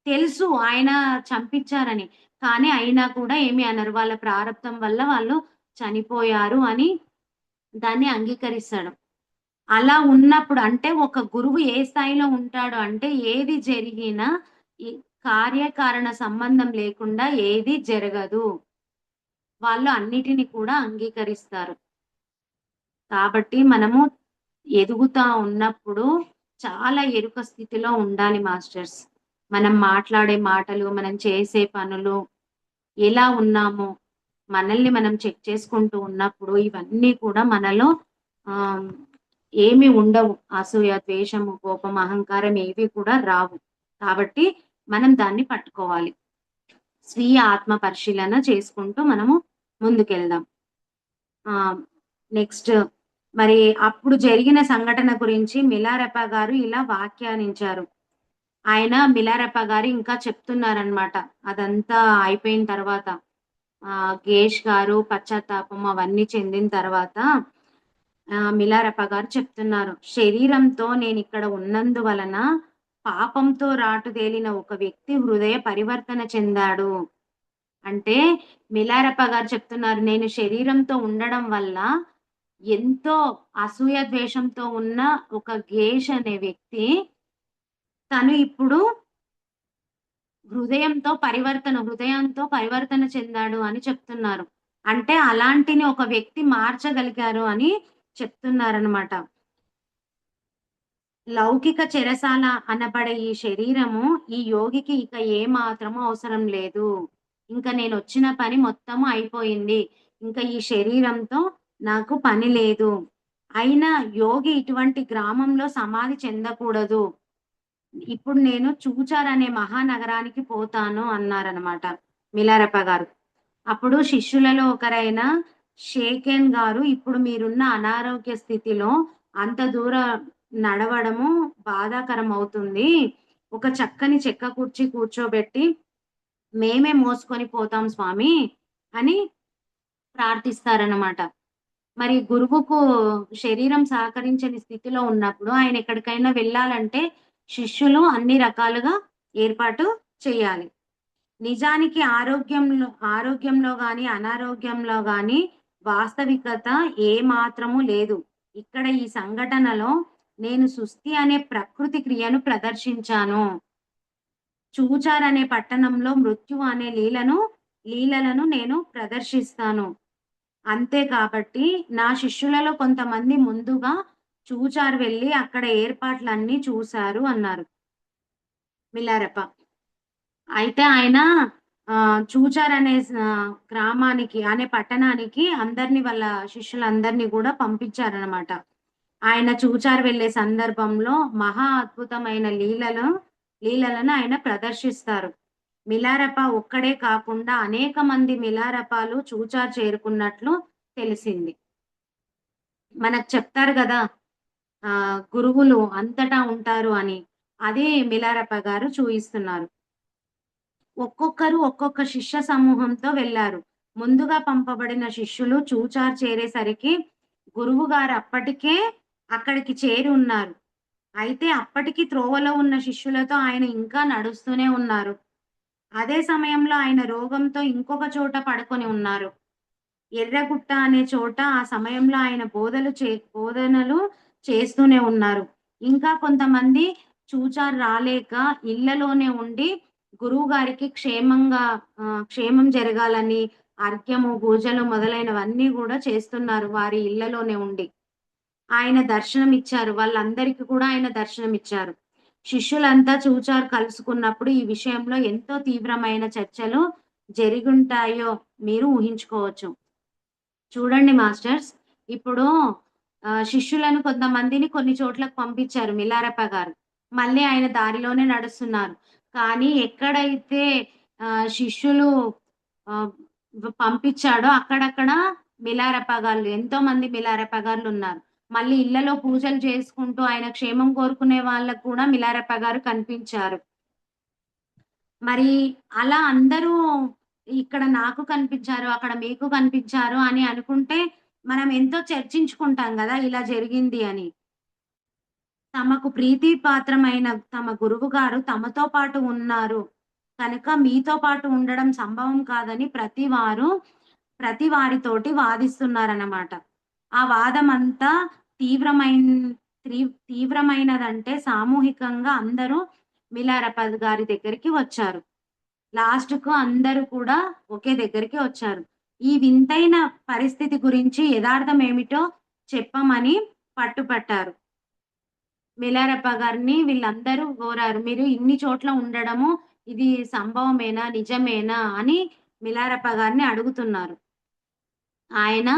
తెలుసు ఆయన చంపించారని. కానీ అయినా కూడా ఏమి అనరు. వాళ్ళ ప్రారబ్ధం వల్ల వాళ్ళు చనిపోయారు అని దాన్ని అంగీకరిస్తాడు. అలా ఉన్నప్పుడు అంటే ఒక గురువు ఏ స్థాయిలో ఉంటాడు అంటే ఏది జరిగినా ఈ కార్యకారణ సంబంధం లేకుండా ఏది జరగదు. వాళ్ళు అన్నిటిని కూడా అంగీకరిస్తారు. కాబట్టి మనము ఎదుగుతా ఉన్నప్పుడు చాలా ఎరుక స్థితిలో ఉండాలి మాస్టర్స్. మనం మాట్లాడే మాటలు, మనం చేసే పనులు ఎలా ఉన్నామో, మనల్ని మనం చెక్ చేసుకుంటూ ఉన్నప్పుడు ఇవన్నీ కూడా మనలో ఆహ్, ఏమి ఉండవు. అసూయ, ద్వేషము, కోపం, అహంకారం ఏవి కూడా రావు. కాబట్టి మనం దాన్ని పట్టుకోవాలి. స్వీయ ఆత్మ పరిశీలన చేసుకుంటూ మనము ముందుకెళ్దాం. ఆ! నెక్స్ట్ మరి అప్పుడు జరిగిన సంఘటన గురించి మిలారెప గారు ఇలా వ్యాఖ్యానించారు. మిలారెప గారు ఇంకా చెప్తున్నారనమాట. అదంతా అయిపోయిన తర్వాత గేష్ గారు పశ్చాత్తాపం అవన్నీ చెందిన తర్వాత మిలారెప గారు చెప్తున్నారు. శరీరంతో నేనిక్కడ ఉన్నందువలన పాపంతో రాటుదేలిన ఒక వ్యక్తి హృదయ పరివర్తన చెందాడు. అంటే మిలారెప్ప గారు చెప్తున్నారు. నేను శరీరంతో ఉండడం వల్ల ఎంతో అసూయ, ద్వేషంతో ఉన్న ఒక గేష్ అనే వ్యక్తి తను ఇప్పుడు హృదయంతో పరివర్తన చెందాడు అని చెప్తున్నారు. అంటే అలాంటిని ఒక వ్యక్తి మార్చగలిగారు అని చెప్తున్నారనమాట. లౌకిక చెరసాల అనబడే ఈ శరీరము, ఈ యోగికి ఇక ఏ మాత్రము అవసరం లేదు. ఇంక నేనొచ్చిన పని మొత్తము అయిపోయింది. ఇంక ఈ శరీరంతో నాకు పని లేదు. అయినా యోగి ఇటువంటి గ్రామంలో సమాధి చెందకూడదు. ఇప్పుడు నేను చూచారనే మహానగరానికి పోతాను అన్నారనమాట. మిలారెప్ప గారు. అప్పుడు శిష్యులలో ఒకరైన షేకెన్ గారు, "ఇప్పుడు మీరున్న అనారోగ్య స్థితిలో అంత దూరం నడవడము బాధాకరమవుతుంది. ఒక చక్కని చెక్క కుర్చీ కూర్చోబెట్టి మేమే మోసుకొని పోతాం స్వామి" అని ప్రార్థిస్తారనమాట. మరి గురువుకు శరీరం సహకరించని స్థితిలో ఉన్నప్పుడు ఆయన ఎక్కడికైనా వెళ్ళాలంటే శిష్యులు అన్ని రకాలుగా ఏర్పాటు చేయాలి. నిజానికి ఆరోగ్యంలో గాని, అనారోగ్యంలో గాని వాస్తవికత ఏమాత్రము లేదు. ఇక్కడ ఈ సంఘటనలో నేను సుస్థి అనే ప్రకృతి క్రియను ప్రదర్శించాను. చూచార్ అనే పట్టణంలో మృత్యువు అనే లీలలను నేను ప్రదర్శిస్తాను. అంతే కాబట్టి నా శిష్యులలో కొంతమంది ముందుగా చూచార్ వెళ్లి అక్కడ ఏర్పాట్లన్నీ చూశారు అన్నారు మిల్లారెప్ప. అయితే ఆయన చూచార్ అనే గ్రామానికి అనే పట్టణానికి అందరిని వాళ్ళ శిష్యులందరిని గూడా పంపించారనమాట. ఆయన చూచార్ వెళ్ళే సందర్భంలో మహా అద్భుతమైన లీలలను ఆయన ప్రదర్శిస్తారు. మిలారెప ఒక్కడే కాకుండా అనేక మంది మిలారెపాలు చూచార్ చేరుకున్నట్లు తెలిసింది. మనకు చెప్తారు గదా! గురువులు అంతటా ఉంటారు అని. అదే మిలారెప గారు చూయిస్తున్నారు. ఒక్కొక్కరు ఒక్కొక్క శిష్య సమూహంతో వెళ్లారు. ముందుగా పంపబడిన శిష్యులు చూచార్ చేరేసరికి గురువుగారు అప్పటికే అక్కడికి చేరి ఉన్నారు. అయితే అప్పటికి త్రోవలో ఉన్న శిష్యులతో ఆయన ఇంకా నడుస్తూనే ఉన్నారు. అదే సమయంలో ఆయన రోగంతో ఇంకొక చోట పడుకొని ఉన్నారు. ఎర్రగుట్ట అనే చోట ఆ సమయంలో ఆయన బోధనలు చేస్తూనే ఉన్నారు. ఇంకా కొంతమంది చూచారు రాలేక ఇళ్ళలోనే ఉండి గురువుగారికి క్షేమం జరగాలని అర్ఘ్యము, పూజలు మొదలైనవన్నీ గూడా చేస్తున్నారు వారి ఇళ్ళలోనే ఉండి. ఆయన దర్శనమిచ్చారు. వాళ్ళందరికి కూడా ఆయన దర్శనమిచ్చారు. శిష్యులంతా చూచారు కలుసుకున్నప్పుడు ఈ విషయంలో ఎంతో తీవ్రమైన చర్చలు జరిగుంటాయో మీరు ఊహించుకోవచ్చు. చూడండి మాస్టర్స్, ఇప్పుడు శిష్యులను కొంతమందిని కొన్ని చోట్లకు పంపించారు మిల్లారెప్ప గారు. మళ్ళీ ఆయన దారిలోనే నడుస్తున్నారు. కానీ ఎక్కడైతే శిష్యులు ఆహ్, పంపించాడో అక్కడక్కడ మిల్లారెప్ప గాళ్ళు ఎంతోమంది మిల్లారెప్ప గాళ్ళున్నారు. మళ్ళీ ఇళ్ళలో పూజలు చేసుకుంటూ ఆయన క్షేమం కోరుకునే వాళ్ళకి కూడా మిల్లారెప్ప గారు కనిపించారు. మరి అలా అందరూ ఇక్కడ నాకు కనిపించారు, అక్కడ మీకు కనిపించారు అని అనుకుంటే, మనం ఎంతో చర్చించుకుంటాం గదా! ఇలా జరిగింది అని. తమకు ప్రీతిపాత్రమైన తమ గురువుగారు తమతో పాటు ఉన్నారు. కనుక మీతో పాటు ఉండడం సంభవం కాదని ప్రతి వారితోటి వాదిస్తున్నారన్నమాట. ఆ వాదమంతా తీవ్రమైన్ తీవ్రమైనదంటే సామూహికంగా అందరూ మిలారపద్ గారి దగ్గరికి వచ్చారు. లాస్ట్‌కు అందరూ కూడా ఒకే దగ్గరికి వచ్చారు. ఈ వింతైన పరిస్థితి గురించి యదార్థం ఏమిటో చెప్పమని పట్టుపట్టారు. మిలారెప్ప గారిని వీళ్ళందరూ కోరారు. "మీరు ఇన్ని చోట్ల ఉండడము ఇది సంభవమేనా? నిజమేనా?" అని మిలారెప్ప గారిని అడుగుతున్నారు. ఆయన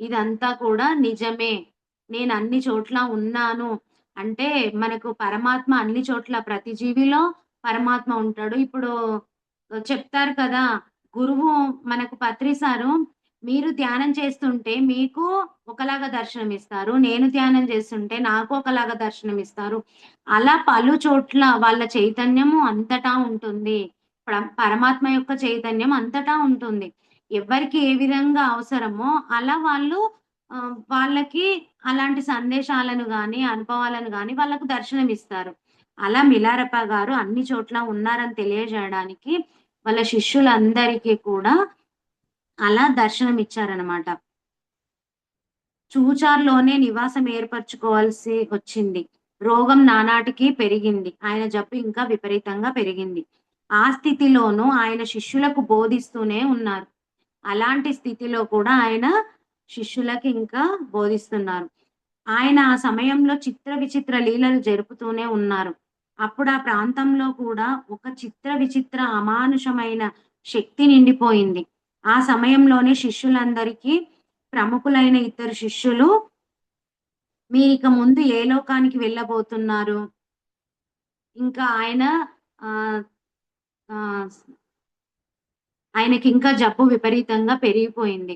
"ఇదంతా కూడా నిజమే. నేనన్ని చోట్ల ఉన్నాను." అంటే మనకు పరమాత్మ అన్ని చోట్ల ప్రతి జీవిలో పరమాత్మ ఉంటాడు. ఇప్పుడు చెప్తారు కదా! గురువు మనకు పత్రిసారు, "మీరు ధ్యానం చేస్తుంటే మీకు ఒకలాగా దర్శనమిస్తారు. నేను ధ్యానం చేస్తుంటే నాకు ఒకలాగా దర్శనమిస్తారు." అలా పలు చోట్ల వాళ్ళ చైతన్యము అంతటా ఉంటుంది. పరమాత్మ యొక్క చైతన్యం అంతటా ఉంటుంది. ఎవ్వరికి ఏ విధంగా అవసరమో అలా వాళ్ళు వాళ్ళకి అలాంటి సందేశాలను గాని, అనుభవాలను గాని వాళ్ళకు దర్శనమిస్తారు. అలా మిలారెప్ప గారు అన్ని చోట్ల ఉన్నారని తెలియజేయడానికి వాళ్ళ శిష్యులందరికీ కూడా అలా దర్శనమిచ్చారనమాట. చూచార్‌లోనే నివాసం ఏర్పరచుకోవాల్సి వచ్చింది. రోగం నానాటికి పెరిగింది. ఆయన జబ్బు ఇంకా విపరీతంగా పెరిగింది. ఆ స్థితిలోనూ ఆయన శిష్యులకు బోధిస్తూనే ఉన్నారు. అలాంటి స్థితిలో కూడా ఆయన శిష్యులకి ఇంకా బోధిస్తున్నారు. ఆయన ఆ సమయంలో చిత్ర విచిత్ర లీలలు జరుపుతూనే ఉన్నారు. అప్పుడు ఆ ప్రాంతంలో కూడా ఒక చిత్ర విచిత్ర అమానుషమైన శక్తి నిండిపోయింది. ఆ సమయంలోనే శిష్యులందరికీ ప్రముఖులైన ఇద్దరు శిష్యులు మీరిక ముందు ఏ లోకానికి వెళ్ళబోతున్నారు? ఇంకా ఆయన ఆహ్, ఆహ్, ఆయనకింకా జబ్బు విపరీతంగా పెరిగిపోయింది.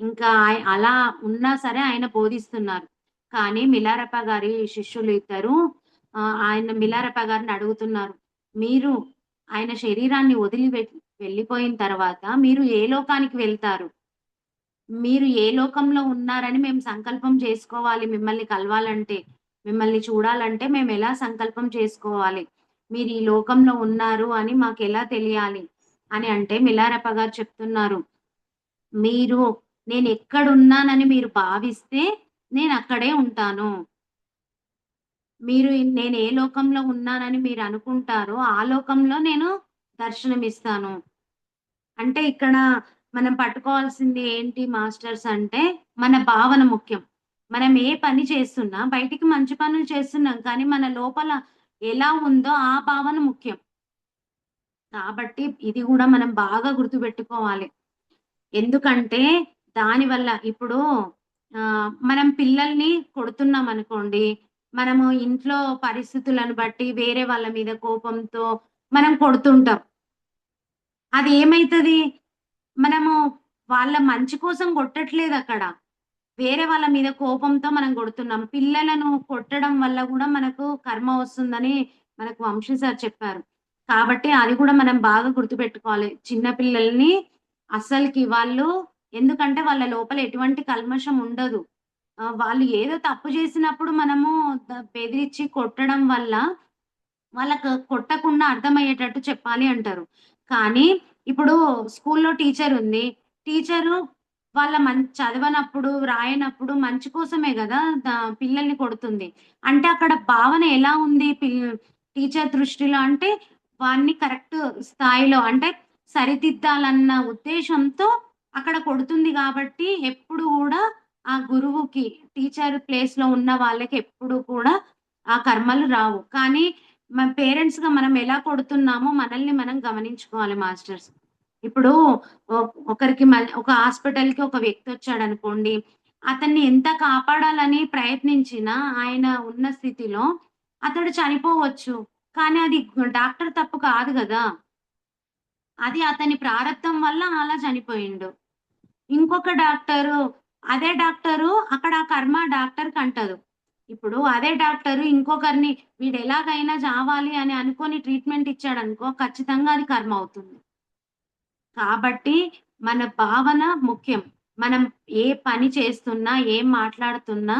ఇంకా అలా ఉన్నా సరే ఆయన బోధిస్తున్నారు. కానీ మిలారెప్ప గారి శిష్యులు ఇద్దరు ఆయన మిలారెప్ప గారిని అడుగుతున్నారు. "మీరు ఆయన శరీరాన్ని వదిలి వెళ్ళిపోయిన తర్వాత మీరు ఏ లోకానికి వెళ్తారు? మీరు ఏ లోకంలో ఉన్నారని మేము సంకల్పం చేసుకోవాలి మిమ్మల్ని కలవాలంటే, మిమ్మల్ని చూడాలంటే మేమెలా సంకల్పం చేసుకోవాలి? మీరు ఈ లోకంలో ఉన్నారు అని మాకెలా తెలియాలి?" అని అంటే మిలారెప్ప గారు చెప్తున్నారు. మీరు నేనెక్కడున్నానని మీరు భావిస్తే నేనక్కడే ఉంటాను. మీరు నేను ఏ లోకంలో ఉన్నానని మీరనుకుంటారో, ఆ లోకంలో నేను దర్శనమిస్తాను. అంటే ఇక్కడ మనం పట్టుకోవాల్సింది ఏంటి మాస్టర్స్ అంటే, మన భావన ముఖ్యం. మనం ఏ పని చేస్తున్నా బయటికి మంచి పనులు చేస్తున్నాం. కానీ మన లోపల ఎలా ఉందో ఆ భావన ముఖ్యం. కాబట్టి ఇది గూడా మనం బాగా గుర్తుపెట్టుకోవాలి. ఎందుకంటే దానివల్ల ఇప్పుడు మనం పిల్లల్ని కొడుతున్నామనుకోండి, మనము ఇంట్లో పరిస్థితులను బట్టి వేరే వాళ్ళ మీద కోపంతో మనం కొడుతుంటాం. అది ఏమైతది? మనము వాళ్ళ మంచి కోసం కొట్టట్లేదక్కడ. వేరే వాళ్ళ మీద కోపంతో మనం కొడుతున్నాం. పిల్లలను కొట్టడం వల్ల గూడా మనకు కర్మ వస్తుందని మనకు వంశీ సార్ చెప్పారు. కాబట్టి అది గూడా మనం బాగా గుర్తుపెట్టుకోవాలి. చిన్న పిల్లల్ని అస్సలకి వాళ్ళు ఎందుకంటే వాళ్ళ లోపల ఎటువంటి కల్మషం ఉండదు. వాళ్ళు ఏదో తప్పు చేసినప్పుడు మనము బెదిరించి కొట్టడం వల్ల వాళ్ళకు కొట్టకుండా అర్థమయ్యేటట్టు చెప్పాలి అంటారు. కానీ ఇప్పుడు స్కూల్లో టీచరుంది. టీచరు వాళ్ళ చదవనప్పుడు, రాయనప్పుడు మంచి కోసమే గదా! పిల్లల్ని కొడుతుంది. అంటే అక్కడ భావన ఎలా ఉంది టీచర్ దృష్టిలో అంటే వాడిని కరెక్ట్ స్థాయిలో అంటే సరిదిద్దాలన్న ఉద్దేశంతో అక్కడ కొడుతుంది గాబట్టి ఎప్పుడు గూడా ఆ గురువుకి టీచర్ ప్లేస్‌లో ఉన్న వాళ్ళకి ఎప్పుడు కూడా ఆ కర్మలు రావు. కానీ మన పేరెంట్స్‌గా మనం ఎలా కొడుతున్నామో మనల్ని మనం గమనించుకోవాలి మాస్టర్స్. ఇప్పుడు ఒకరికి ఒక హాస్పిటల్‌కి ఒక వ్యక్తొచ్చాడనుకోండి. అతన్ని ఎంత కాపాడాలని ప్రయత్నించినా ఆయన ఉన్న స్థితిలో అతడు చనిపోవచ్చు. కానీ అది డాక్టర్ తప్పు కాదు గదా! అది అతని ప్రారబ్ధం వల్ల అలా చనిపోయిండు. ఇంకొక డాక్టరు అదే డాక్టరు అక్కడ ఆ కర్మ డాక్టర్‌కంటదు. ఇప్పుడు అదే డాక్టరు ఇంకొకరిని వీడెలాగైనా చావాలి అని అనుకోని ట్రీట్‌మెంట్ ఇచ్చాడనుకో ఖచ్చితంగా అది కర్మ అవుతుంది. కాబట్టి మన భావన ముఖ్యం. మనం ఏ పని చేస్తున్నా, ఏం మాట్లాడుతున్నా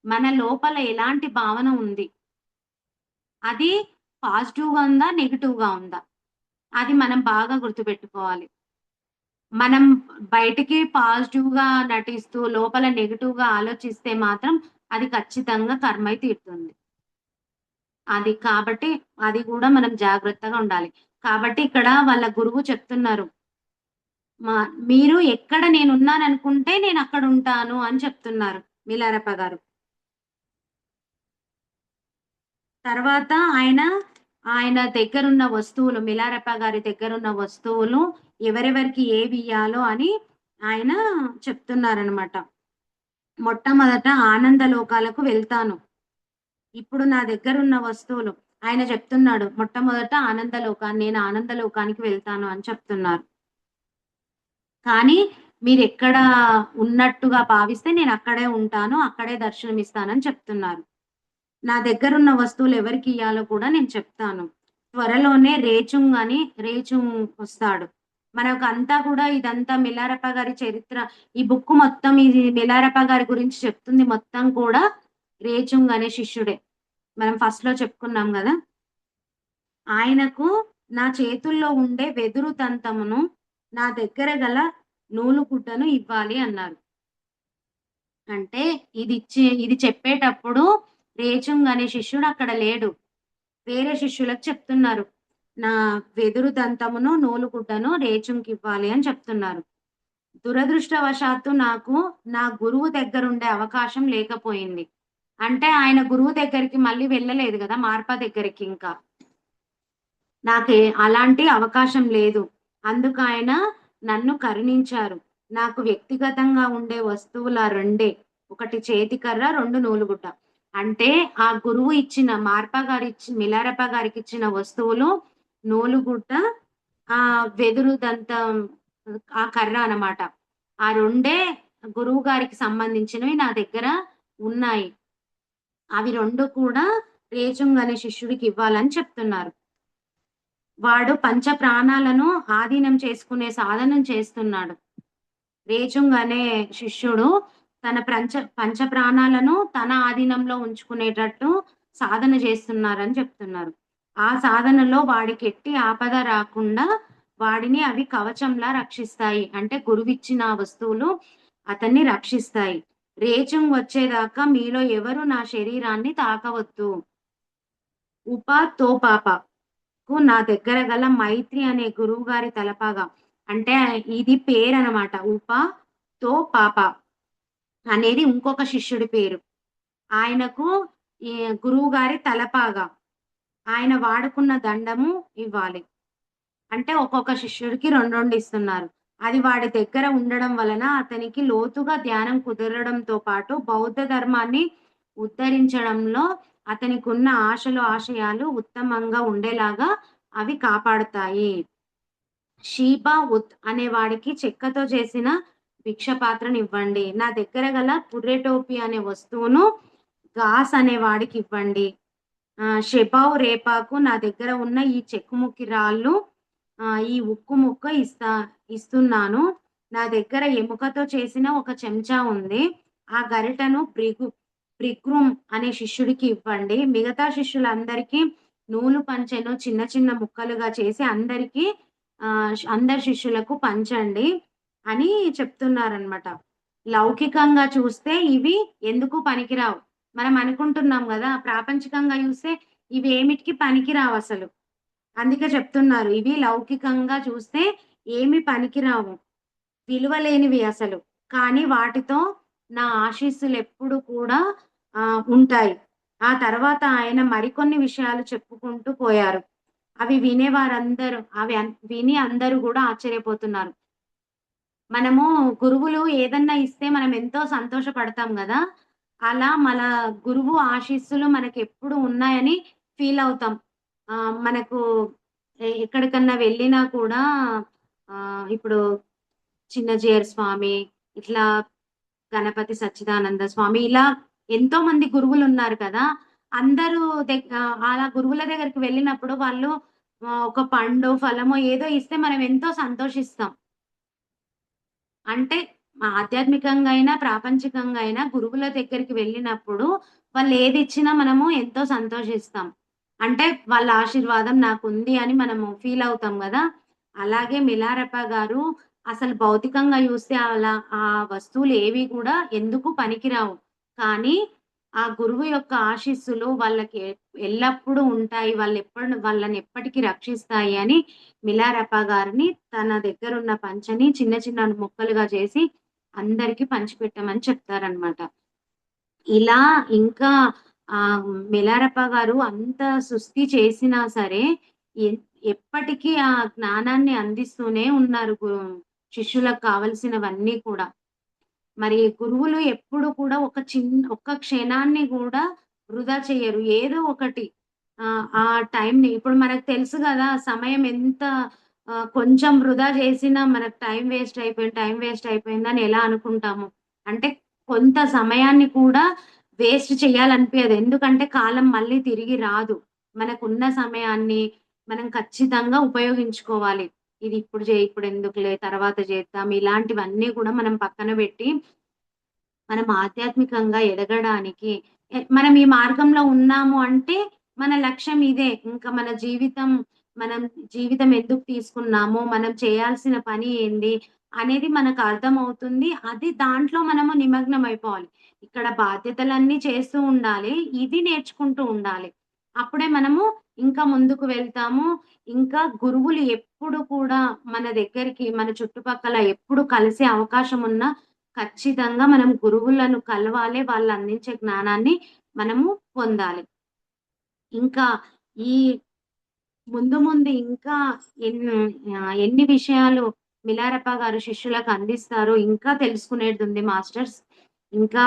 మన లోపల ఎలాంటి భావన ఉంది? అది పాజిటివ్‌గా ఉందా? నెగెటివ్‌గా ఉందా? అది మనం బాగా గుర్తుపెట్టుకోవాలి. మనం బయటికి పాజిటివ్‌గా నటిస్తూ, లోపల నెగెటివ్‌గా ఆలోచిస్తే మాత్రం అది ఖచ్చితంగా కర్మై తీరుతుంది. అది కాబట్టి అది గూడా మనం జాగ్రత్తగా ఉండాలి. కాబట్టి ఇక్కడ వాళ్ళ గురువు చెప్తున్నారు. మా మీరు ఎక్కడ నేనున్నాననుకుంటే నేనక్కడుంటాను అని చెప్తున్నారు మిలారెప్ప గారు. తర్వాత ఆయన దగ్గరున్న వస్తువులు మిలారెప్ప గారి దగ్గరున్న వస్తువులు ఎవరెవరికి ఏవియ్యాలో అని ఆయన చెప్తున్నారనమాట. మొట్టమొదట ఆనంద లోకాలకు వెళ్తాను. ఇప్పుడు నా దగ్గరున్న వస్తువులు ఆయన చెప్తున్నాడు. మొట్టమొదట నేను ఆనంద లోకానికి వెళ్తాను అని చెప్తున్నారు. కానీ మీరెక్కడ ఉన్నట్టుగా భావిస్తే నేనక్కడే ఉంటాను. అక్కడే దర్శనమిస్తానని చెప్తున్నారు. నా దగ్గరున్న వస్తువులు ఎవరికియ్యాలో కూడా నేను చెప్తాను. త్వరలోనే రేచుంగ్ వస్తాడు. మనకంతా కూడా ఇదంతా మిలారెప్ప గారి చరిత్ర ఈ బుక్ మొత్తం ఇది మిలారెప్ప గారి గురించి చెప్తుంది మొత్తం కూడా రేచుంగ్ అనే శిష్యుడే. మనం ఫస్ట్‌లో చెప్పుకున్నాం గదా! ఆయనకు నా చేతుల్లో ఉండే వెదురు దంతమును, నా దగ్గర గల నూలు గుడ్డను ఇవ్వాలి అన్నారు. అంటే ఇది చెప్పేటప్పుడు రేచుంగ్ అనే శిష్యుడు అక్కడ లేడు. వేరే శిష్యులకు చెప్తున్నారు. నా వెదురు దంతమును, నూలుగుడ్డను రేచుంకివ్వాలి అని చెప్తున్నారు. దురదృష్టవశాత్తు నాకు నా గురువు దగ్గరుండే అవకాశం లేకపోయింది. అంటే ఆయన గురువు దగ్గరికి మళ్ళీ వెళ్ళలేదు గదా! మార్పా దగ్గరికి ఇంకా. అలాంటి అవకాశం లేదు. అందుకాయన నన్ను కరుణించారు. నాకు వ్యక్తిగతంగా ఉండే వస్తువుల రెండే. ఒకటి చేతికర్ర, 2 నూలుగుడ్డ. అంటే ఆ గురువు ఇచ్చిన మిలారెప్ప గారికిచ్చిన వస్తువులు నూలుగుడ్డ, వెదురు దంతం ఆ కర్ర అనమాట. ఆ రెండే గురువు గారికి సంబంధించినవి నా దగ్గర ఉన్నాయి. అవి 2 కూడా రేచుంగ్ అనే శిష్యుడికి ఇవ్వాలని చెప్తున్నారు. వాడు పంచ ప్రాణాలను ఆధీనం చేసుకునే సాధనం చేస్తున్నాడు. రేచుంగ్ అనే శిష్యుడు తన పంచ ప్రాణాలను తన ఆధీనంలో ఉంచుకునేటట్టు సాధన చేస్తున్నారని చెప్తున్నారు. ఆ సాధనలో వాడికి ఎట్టి ఆపద రాకుండా వాడిని అవి కవచంలా రక్షిస్తాయి. అంటే గురువిచ్చిన ఆ వస్తువులు అతన్ని రక్షిస్తాయి. రేచుంగ్ వచ్చేదాకా మీలో ఎవరు నా శరీరాన్ని తాకవద్దు. తోపాపకు నా దగ్గర గల మైత్రి అనే గురువుగారి తలపాగా. అంటే ఇది పేరనమాట. తోపాప అనేది ఇంకొక శిష్యుడి పేరు. ఆయనకు ఈ గురువుగారి తలపాగా. ఆయన వాడుకున్న దండము ఇవ్వాలి. అంటే ఒక్కొక్క శిష్యుడికి 2, 2 ఇస్తున్నారు. అది వాడి దగ్గర ఉండడం వలన అతనికి లోతుగా ధ్యానం కుదరడంతో పాటు బౌద్ధ ధర్మాన్ని ఉద్ధరించడంలో అతనికున్న ఆశలు, ఆశయాలు ఉత్తమంగా ఉండేలాగా అవి కాపాడుతాయి. షీబా ఉత్ అనే వాడికి చెక్కతో చేసిన భిక్ష పాత్రనివ్వండి. నా దగ్గర గల పుర్రె టోపీ అనే వస్తువును గాస్ అనే వాడికివ్వండి. షెబావ్ రేపాకు నా దగ్గర ఉన్న ఈ చెక్కుముక్కి రాళ్ళు, ఈ ఉక్కు ముక్క ఇస్తున్నాను. నా దగ్గర ఎముకతో చేసిన ఒక చెంచా ఉంది. ఆ గరిటెను బ్రిగ్రూమ్ అనే శిష్యుడికి ఇవ్వండి. మిగతా శిష్యులందరికీ నూలు పంచెను చిన్న చిన్న ముక్కలుగా చేసి అందరి శిష్యులకు పంచండి అని చెప్తున్నారనమాట. లౌకికంగా చూస్తే ఇవి ఎందుకు పనికిరావు. మనం అనుకుంటున్నాం గదా! ప్రాపంచికంగా చూస్తే ఇవి ఏమిటికి పనికిరావసలు. అందుకే చెప్తున్నారు. ఇవి లౌకికంగా చూస్తే ఏమి పనికిరావు. విలువలేనివి అసలు. కానీ వాటితో నా ఆశీస్సులెప్పుడు కూడా ఉంటాయి. ఆ తర్వాత ఆయన మరికొన్ని విషయాలు చెప్పుకుంటూ పోయారు. అవి విని అందరూ గూడా ఆశ్చర్యపోతున్నారు. మనము గురువులు ఏదన్నా ఇస్తే మనం ఎంతో సంతోషపడతాం గదా! అలా మన గురువు ఆశీస్సులు మనకెప్పుడు ఉన్నాయని ఫీలవుతాం. మనకు ఎక్కడికన్నా వెళ్ళినా కూడా ఇప్పుడు చిన్నజీయర్ స్వామి, ఇట్లా గణపతి సచ్చిదానంద స్వామి ఇలా ఎంతోమంది గురువులున్నారు కదా! అందరూ అలా గురువుల దగ్గరికి వెళ్ళినప్పుడు వాళ్ళు ఒక పండో, ఫలమో ఏదో ఇస్తే మనం ఎంతో సంతోషిస్తాం. అంటే ఆధ్యాత్మికంగా అయినా, ప్రాపంచికంగా అయినా గురువుల దగ్గరికి వెళ్ళినప్పుడు వాళ్ళేదిచ్చినా మనము ఎంతో సంతోషిస్తాం. అంటే వాళ్ళ ఆశీర్వాదం నాకుంది అని మనము ఫీలవుతాం గదా! అలాగే మిలారెప్ప గారు అసలు భౌతికంగా చూస్తే అలా ఆ వస్తువులేవి కూడా ఎందుకు పనికిరావు. కానీ ఆ గురువు యొక్క ఆశీస్సులు వాళ్ళకి ఎల్లప్పుడూ ఉంటాయి. వాళ్ళని ఎప్పటికి రక్షిస్తాయి అని మిలారెప్ప గారిని తన దగ్గరున్న పంచని చిన్న చిన్న ముక్కలుగా చేసి అందరికి పంచిపెట్టమని చెప్తారనమాట. ఇలా ఇంకా మిలారెప్ప గారు అంత సుస్థి చేసినా సరే ఎ ఎప్పటికీ ఆ జ్ఞానాన్ని అందిస్తూనే ఉన్నారు శిష్యులకు కావాల్సినవన్నీ కూడా. మరి గురువులు ఎప్పుడు కూడా ఒక్క క్షణాన్ని గూడా వృధా చెయ్యరు. ఏదో ఒకటి ఆ టైంని ఇప్పుడు మనకు తెలుసు గదా! సమయం ఎంత కొంచెం వృధా చేసినా మనకు టైం వేస్ట్ అయిపోయిందని ఎలా అనుకుంటాము. అంటే కొంత సమయాన్ని కూడా వేస్ట్ చేయాలనిపియదు. ఎందుకంటే కాలం మళ్ళీ తిరిగి రాదు. మనకున్న సమయాన్ని మనం ఖచ్చితంగా ఉపయోగించుకోవాలి. ఇది ఇప్పుడెందుకులే తర్వాత చేద్దాం. ఇలాంటివన్నీ కూడా మనం పక్కన పెట్టి మనం ఆధ్యాత్మికంగా ఎదగడానికి మనం ఈ మార్గంలో ఉన్నాము అంటే మన లక్ష్యం ఇదే. ఇంకా మనం జీవితం ఎందుకు తీసుకున్నాము, మనం చేయాల్సిన పని ఏంది అనేది మనకు అర్థమవుతుంది. దాంట్లో మనము నిమగ్నం అయిపోవాలి. ఇక్కడ బాధ్యతలన్నీ చేస్తూ ఉండాలి. ఇది నేర్చుకుంటూ ఉండాలి. అప్పుడే మనము ఇంకా ముందుకు వెళ్తాము. ఇంకా గురువులు ఎప్పుడు కూడా మన దగ్గరికి మన చుట్టుపక్కల ఎప్పుడు కలిసే అవకాశం ఉన్నా ఖచ్చితంగా మనం గురువులను కలవాలి. వాళ్ళు అందించే జ్ఞానాన్ని మనము పొందాలి. ఇంకా ఈ ముందు ముందు ఇంకా ఎన్ని విషయాలు మిలారెప్ప గారు శిష్యులకు అందిస్తారో ఇంకా తెలుసుకునేదుంది మాస్టర్స్. ఇంకా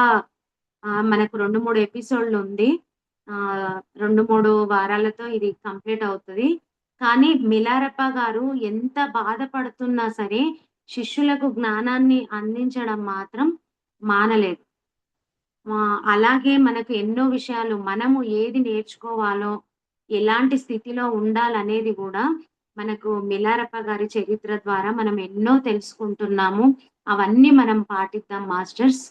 మనకు 2, 3 ఎపిసోడ్‌లుంది. 2, 3 వారాలతో ఇది కంప్లీట్ అవుతది. కానీ మిలారెప్ప గారు ఎంత బాధపడుతున్నా సరే శిష్యులకు జ్ఞానాన్ని అందించడం మాత్రం మానలేదు. అలాగే మనకు ఎన్నో విషయాలు మనము ఏది నేర్చుకోవాలో, ఎలాంటి స్థితిలో ఉండాలనేది గూడా మనకు మిలారప్ప గారి చరిత్ర ద్వారా మనం ఎన్నో తెలుసుకుంటున్నాము. అవన్నీ మనం పాటిద్దాం మాస్టర్స్.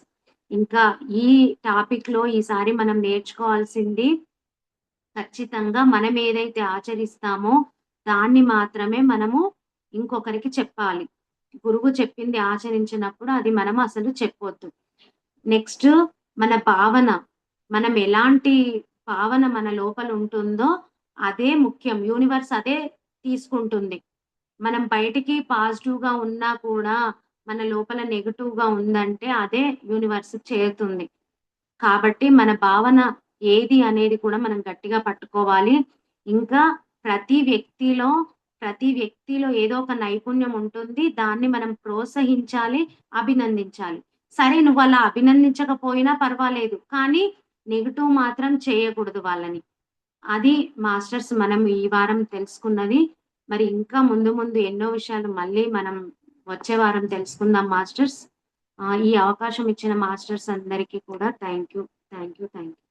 ఇంకా ఈ టాపిక్‌లో ఈసారి మనం నేర్చుకోవాల్సింది ఖచ్చితంగా మనం ఏదైతే ఆచరిస్తామో దాన్ని మాత్రమే మనము ఇంకొకరికి చెప్పాలి. గురువు చెప్పింది ఆచరించినప్పుడు అది మనం అసలు చెప్పొద్దు. నెక్స్ట్ మన భావన. మనం ఎలాంటి భావన మన లోపల ఉంటుందో అదే ముఖ్యం. యూనివర్స్ అదే తీసుకుంటుంది. మనం బయటికి పాజిటివ్‌గా ఉన్నా కూడా మన లోపల నెగెటివ్‌గా ఉందంటే అదే యూనివర్స్‌కి చేరుతుంది. కాబట్టి మన భావన ఏది అనేది కూడా మనం గట్టిగా పట్టుకోవాలి. ఇంకా ప్రతి వ్యక్తిలో, ప్రతి వ్యక్తిలో ఏదో ఒక నైపుణ్యం ఉంటుంది. దాన్ని మనం ప్రోత్సహించాలి, అభినందించాలి. సరే నువ్వలా అభినందించకపోయినా పర్వాలేదు. కానీ నెగెటివ్ మాత్రం చేయకూడదు వాళ్ళని. అది మాస్టర్స్ మనం ఈ వారం తెలుసుకున్నది. మరి ఇంకా ముందు ముందు ఎన్నో విషయాలు మళ్ళీ మనం వచ్చే వారం తెలుసుకుందాం మాస్టర్స్. ఈ అవకాశం ఇచ్చిన మాస్టర్స్ అందరికీ కూడా thank you. Thank you. Thank you.